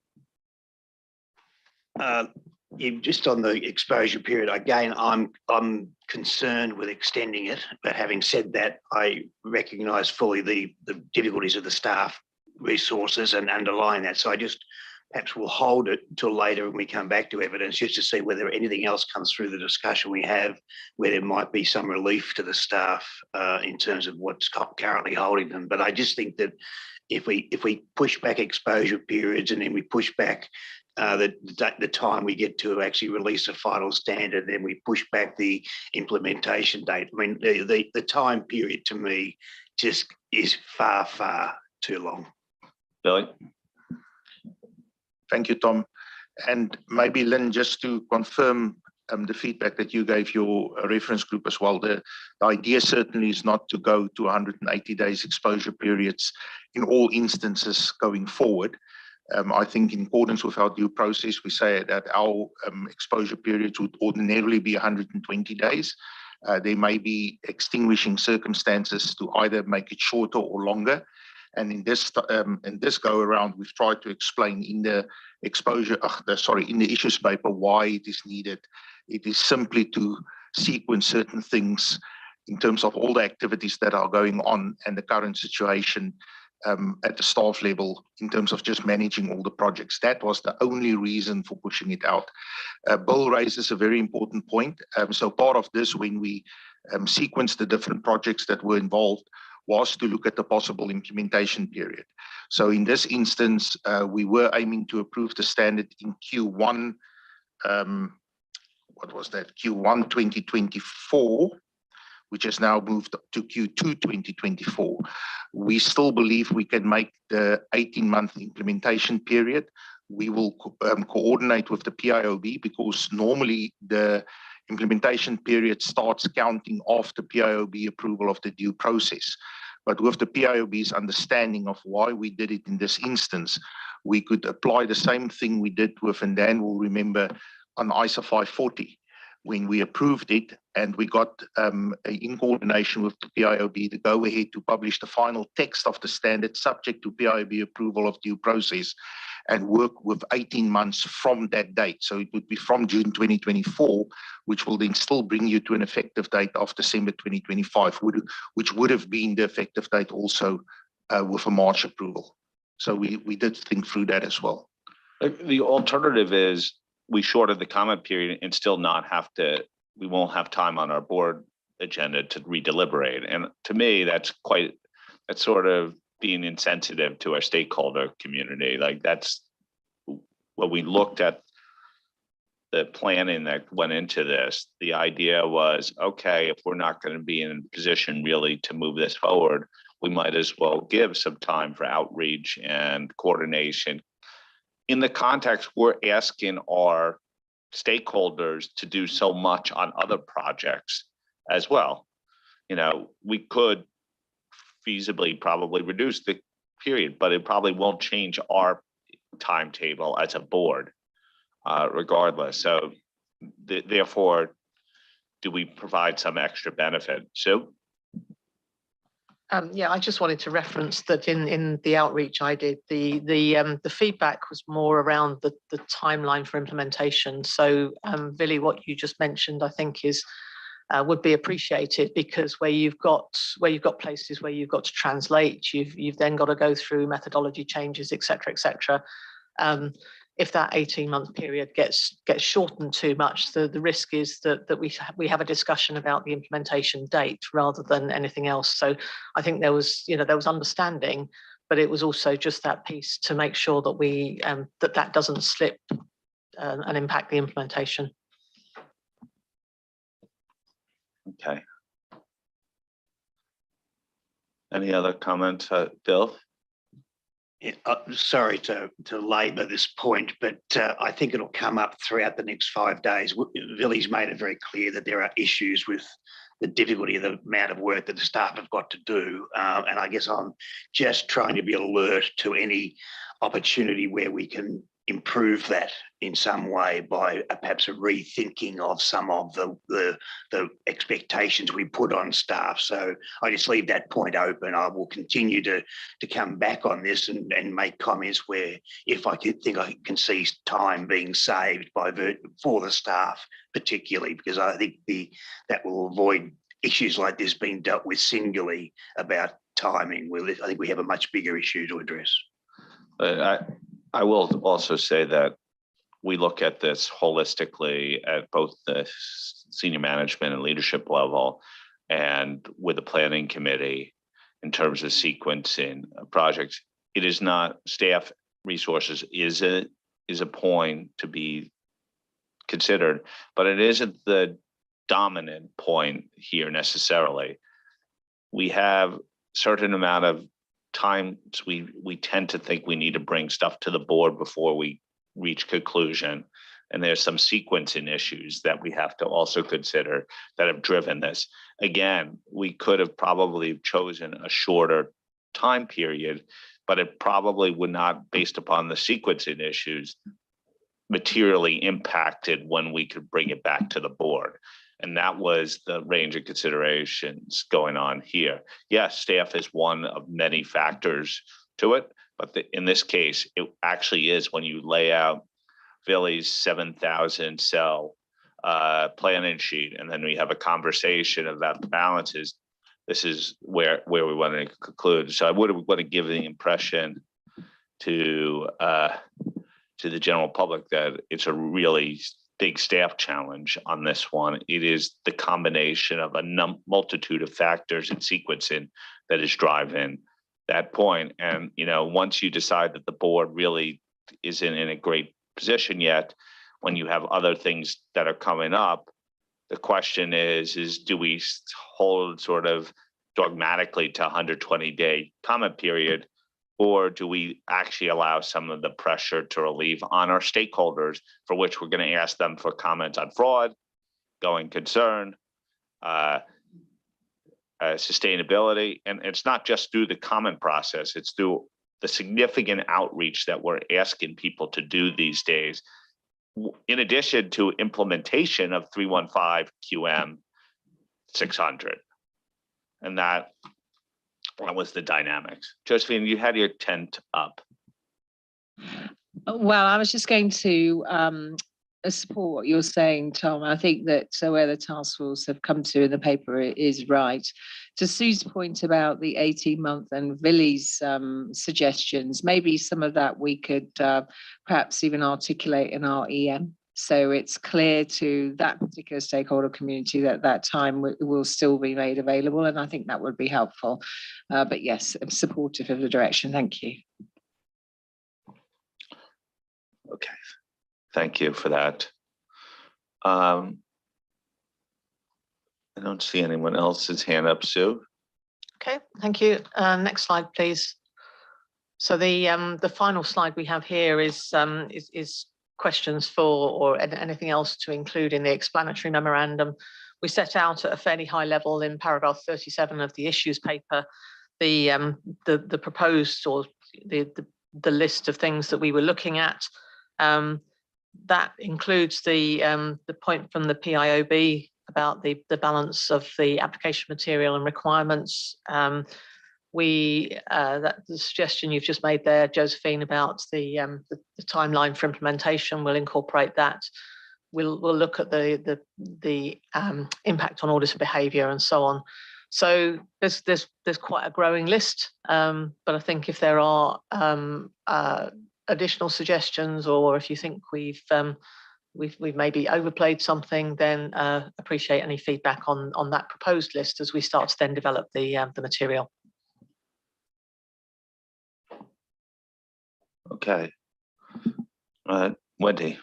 Just on the exposure period, again, I'm concerned with extending it. But having said that, I recognise fully the difficulties of the staff resources and underlying that. So I just perhaps we'll hold it till later when we come back to evidence, just to see whether anything else comes through the discussion we have, where there might be some relief to the staff in terms of what's currently holding them. But I just think that if we push back exposure periods and then we push back the time we get to actually release a final standard, then we push back the implementation date. I mean, the time period to me just is far, far too long. Billy? Thank you, Tom. And maybe Lynn, just to confirm the feedback that you gave your reference group as well, the idea certainly is not to go to 180 days exposure periods in all instances going forward. I think in accordance with our due process, we say that our exposure periods would ordinarily be 120 days. There may be extinguishing circumstances to either make it shorter or longer. And in this go around, we've tried to explain in the in the issues paper why it is needed. It is simply to sequence certain things in terms of all the activities that are going on and the current situation at the staff level in terms of just managing all the projects. That was the only reason for pushing it out. Bill raises a very important point. So part of this, when we sequenced the different projects that were involved, was to look at the possible implementation period. So in this instance, we were aiming to approve the standard in Q1, what was that? Q1 2024, which has now moved up to Q2 2024. We still believe we can make the 18-month implementation period. We will coordinate with the PIOB because normally the implementation period starts counting after PIOB approval of the due process. But with the PIOB's understanding of why we did it in this instance, we could apply the same thing we did with, and Dan will remember, on ISA 540, when we approved it and we got in coordination with the PIOB to go ahead to publish the final text of the standard subject to PIOB approval of due process and work with 18 months from that date. So it would be from June 2024, which will then still bring you to an effective date of December 2025, which would have been the effective date also with a March approval. So we did think through that as well. The alternative is we shorten the comment period and still not have to, we won't have time on our board agenda to redeliberate. And to me, that's sort of being insensitive to our stakeholder community. Like that's when we looked at the planning that went into this, the idea was, okay, if we're not going to be in a position really to move this forward, we might as well give some time for outreach and coordination. In the context, we're asking our stakeholders to do so much on other projects as well. You know, we could feasibly probably reduce the period, but it probably won't change our timetable as a board, regardless. So therefore, do we provide some extra benefit? Sue? Yeah, I just wanted to reference that in the outreach I did, the feedback was more around the timeline for implementation. So, Billy, what you just mentioned, I think is would be appreciated, because where you've got places where you've got to translate, you've then got to go through methodology changes, et cetera, et cetera. If that 18-month period gets shortened too much, the risk is that we have a discussion about the implementation date rather than anything else. So I think there was understanding, but it was also just that piece to make sure that we that doesn't slip and impact the implementation. Okay. Any other comments, Bill? Yeah, sorry to labour this point, but I think it'll come up throughout the next 5 days. Billy's made it very clear that there are issues with the difficulty of the amount of work that the staff have got to do. And I guess I'm just trying to be alert to any opportunity where we can improve that in some way by perhaps a rethinking of some of the expectations we put on staff. So I just leave that point open. I will continue to come back on this and make comments where if I can see time being saved for the staff, particularly because I think that will avoid issues like this being dealt with singularly about timing. I think we have a much bigger issue to address. I will also say that we look at this holistically at both the senior management and leadership level and with the planning committee in terms of sequencing projects. It is not staff resources is a point to be considered, but it isn't the dominant point here necessarily. We have certain amount of times we tend to think we need to bring stuff to the board before we reach conclusion. And there's some sequencing issues that we have to also consider that have driven this. Again, we could have probably chosen a shorter time period, but it probably would not, based upon the sequencing issues, materially impacted when we could bring it back to the board. And that was the range of considerations going on here. Yes, staff is one of many factors to it, but in this case, it actually is when you lay out Billy's 7,000 cell planning sheet, and then we have a conversation about the balances. This is where we want to conclude. So I would want to give the impression to the general public that it's a really big staff challenge on this one. It is the combination of a multitude of factors and sequencing that is driving that point. And, you know, once you decide that the board really isn't in a great position yet, when you have other things that are coming up, the question is do we hold sort of dogmatically to 120-day comment period, or do we actually allow some of the pressure to relieve on our stakeholders, for which we're going to ask them for comments on fraud, going concern, sustainability. And it's not just through the comment process, it's through the significant outreach that we're asking people to do these days, in addition to implementation of 315 QM 600. And that was the dynamics. Josephine, you had your tent up. Well, I was just going to support what you're saying, Tom. I think that where the task force have come to in the paper is right. To Sue's point about the 18-month and Villy's suggestions, maybe some of that we could perhaps even articulate in our EM. So it's clear to that particular stakeholder community that that time will still be made available. And I think that would be helpful. But yes, I'm supportive of the direction. Thank you. Okay, thank you for that. I don't see anyone else's hand up, Sue. Okay, thank you. Next slide, please. So the final slide we have here is questions for or anything else to include in the explanatory memorandum. We set out at a fairly high level in paragraph 37 of the issues paper the proposed or the list of things that we were looking at. That includes the point from the PIOB about the balance of the application material and requirements. The suggestion you've just made there, Josephine, about the timeline for implementation, we'll incorporate that. We'll look at the impact on auditor behaviour and so on. So there's quite a growing list, but I think if there are additional suggestions, or if you think we've maybe overplayed something, then appreciate any feedback on that proposed list as we start to then develop the material. Okay. Wendy.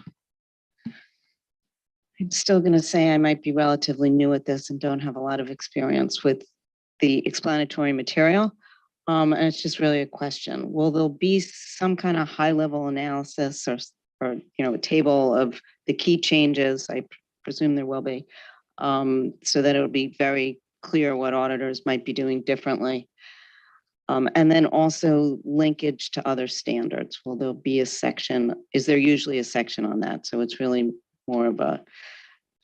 I'm still going to say I might be relatively new at this and don't have a lot of experience with the explanatory material. And it's just really a question. Will there be some kind of high-level analysis or a table of the key changes? I presume there will be, so that it'll be very clear what auditors might be doing differently. And then also linkage to other standards. Will there be a section? Is there usually a section on that? So it's really more of a,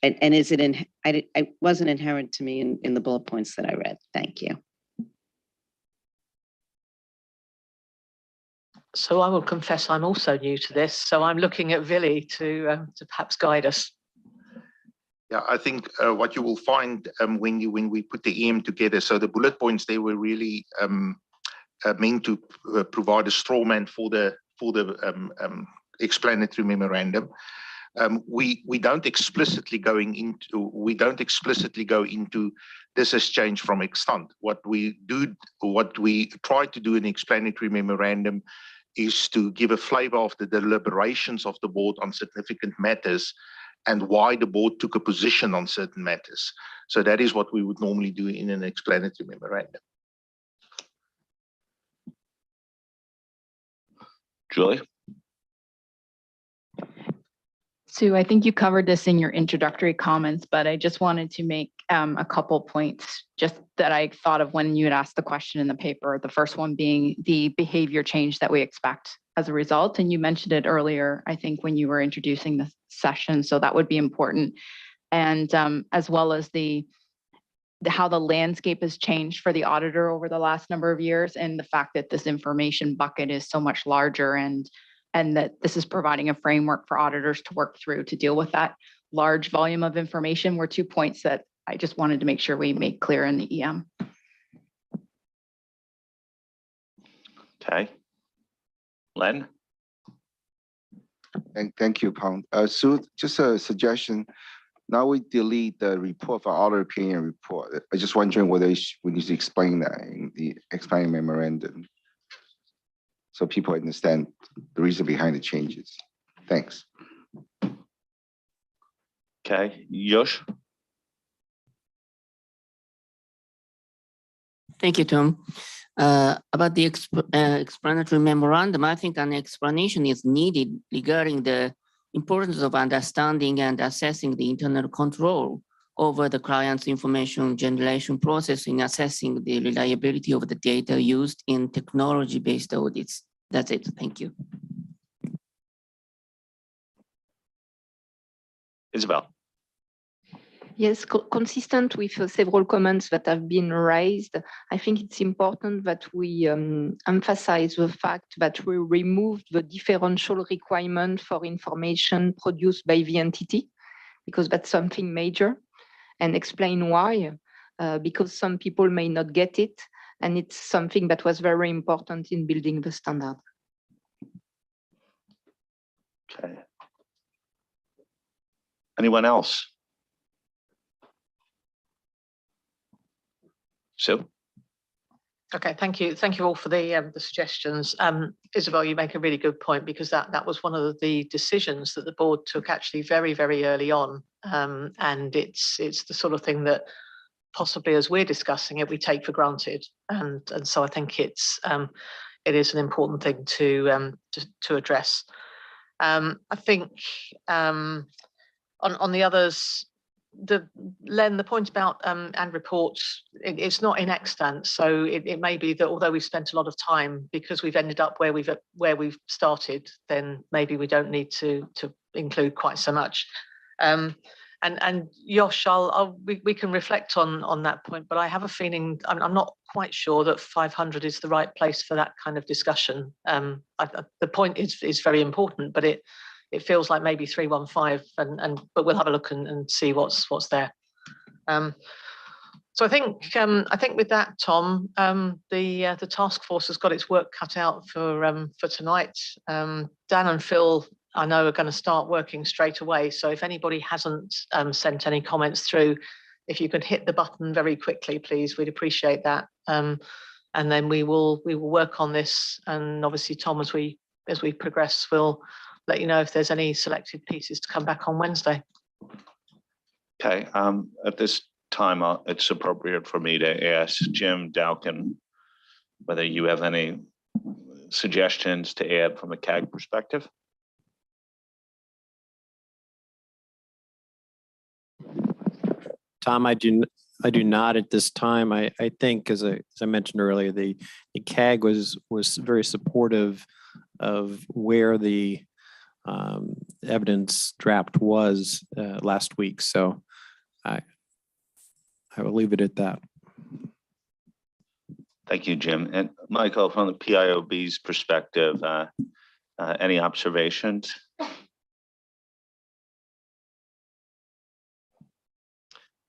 and is it in, I wasn't inherent to me in the bullet points that I read. Thank you. So I will confess I'm also new to this, so I'm looking at Vili to perhaps guide us. Yeah, I think what you will find when we put the EM together, so the bullet points, they were really meant to provide a straw man for the explanatory memorandum. We don't explicitly go into this has changed from extant. What we try to do in the explanatory memorandum is to give a flavor of the deliberations of the board on significant matters and why the board took a position on certain matters. So that is what we would normally do in an explanatory memorandum. Julie? Sue, I think you covered this in your introductory comments, but I just wanted to make a couple points just that I thought of when you had asked the question in the paper. The first one being the behavior change that we expect as a result. And you mentioned it earlier, I think, when you were introducing the session. So that would be important. And as well as how the landscape has changed for the auditor over the last number of years, and the fact that this information bucket is so much larger, and that this is providing a framework for auditors to work through to deal with that large volume of information were 2 points that I just wanted to make sure we make clear in the EM. Okay. Len? Thank you, Pound. Sue, just a suggestion. Now we delete the report for audit opinion report. I'm just wondering whether we need to explain that in the explaining memorandum, so people understand the reason behind the changes. Thanks. Okay, Yosh? Thank you, Tom. About the explanatory memorandum, I think an explanation is needed regarding the importance of understanding and assessing the internal control over the client's information generation process in assessing the reliability of the data used in technology-based audits. That's it. Thank you. Isabel? Yes, consistent with several comments that have been raised, I think it's important that we emphasize the fact that we removed the differential requirement for information produced by the entity, because that's something major, and explain why, because some people may not get it, and it's something that was very important in building the standard. Okay. Anyone else? Sue? Okay, thank you. Thank you all for the suggestions. Isabel, you make a really good point, because that was one of the decisions that the board took actually very, very early on. And it's the sort of thing that possibly as we're discussing it, we take for granted. And so I think it is an important thing to address. I think on the others, Len, the point about and reports, it's not in extant, so it may be that although we've spent a lot of time, because we've ended up where we've started, then maybe we don't need to include quite so much. And Yosh, we can reflect on that point, but I have a feeling I'm not quite sure that 500 is the right place for that kind of discussion. The point is very important, but it feels like maybe 315, but we'll have a look and see what's there. So I think with that, Tom, the task force has got its work cut out for tonight. Dan and Phil, I know, are going to start working straight away. So if anybody hasn't sent any comments through, if you could hit the button very quickly, please, we'd appreciate that. And then we will work on this. And obviously, Tom, as we progress, we'll let you know if there's any selected pieces to come back on Wednesday. Okay, at this time, it's appropriate for me to ask Jim Dowkin whether you have any suggestions to add from a CAG perspective. Tom, I do I do not at this time. I think, as I mentioned earlier, the CAG was very supportive of where the evidence draft was last week. So I will leave it at that. Thank you, Jim. And Michael, from the PIOB's perspective, any observations?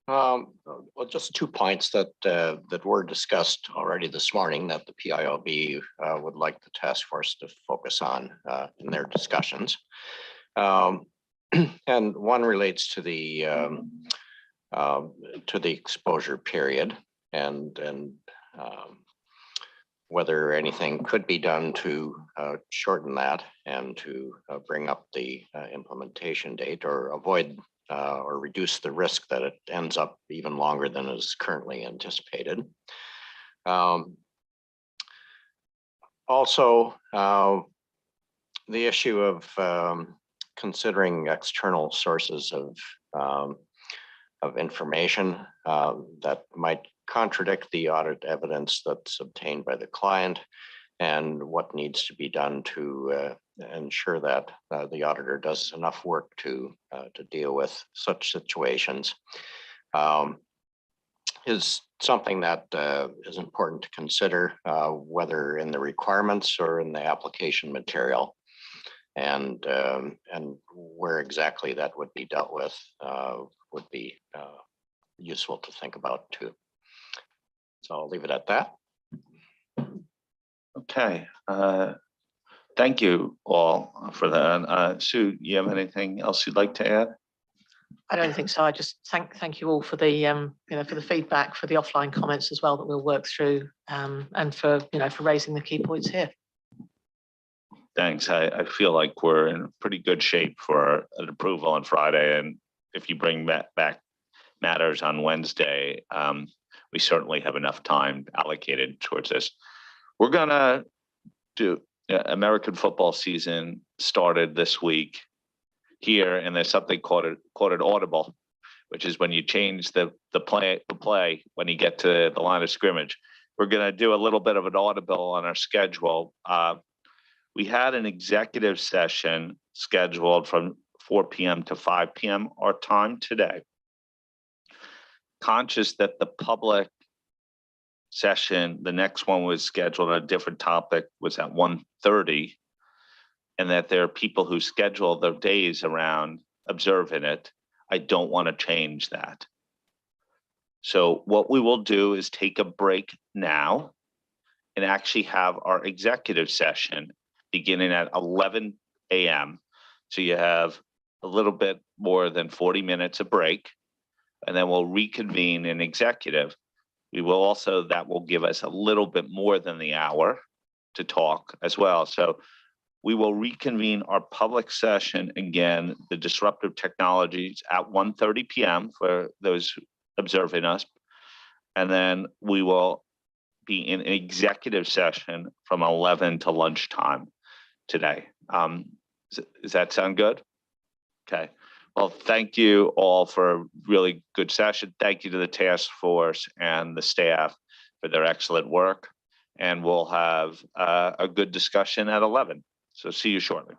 Well, just 2 points that were discussed already this morning that the PIOB would like the task force to focus on in their discussions. And one relates to the exposure period and whether anything could be done to shorten that and to bring up the implementation date or avoid or reduce the risk that it ends up even longer than is currently anticipated. Also, the issue of considering external sources of information that might contradict the audit evidence that's obtained by the client, and what needs to be done to ensure that the auditor does enough work to deal with such situations, is something that is important to consider, whether in the requirements or in the application material, and where exactly that would be dealt with would be useful to think about too. So I'll leave it at that. Okay. Thank you all for that. Sue, you have anything else you'd like to add? I don't think so. I just thank you all for the for the feedback, for the offline comments as well that we'll work through, and for for raising the key points here. Thanks. I feel like we're in pretty good shape for an approval on Friday, and if you bring back matters on Wednesday, we certainly have enough time allocated towards this. We're gonna do American football season started this week here, and there's something called an audible, which is when you change the play when you get to the line of scrimmage. We're gonna do a little bit of an audible on our schedule. We had an executive session scheduled from 4 p.m. to 5 p.m. our time today. Conscious that the public session, the next one was scheduled on a different topic, was at 1:30, and that there are people who schedule their days around observing it. I don't want to change that. So what we will do is take a break now and actually have our executive session beginning at 11 a.m. So you have a little bit more than 40 minutes of break, and then we'll reconvene in executive. We will also, that will give us a little bit more than the hour to talk as well. So we will reconvene our public session again, the disruptive technologies, at 1:30 p.m. for those observing us. And then we will be in an executive session from 11 to lunchtime today. Does that sound good? Okay. Well, thank you all for a really good session. Thank you to the task force and the staff for their excellent work. And we'll have a good discussion at 11. So see you shortly.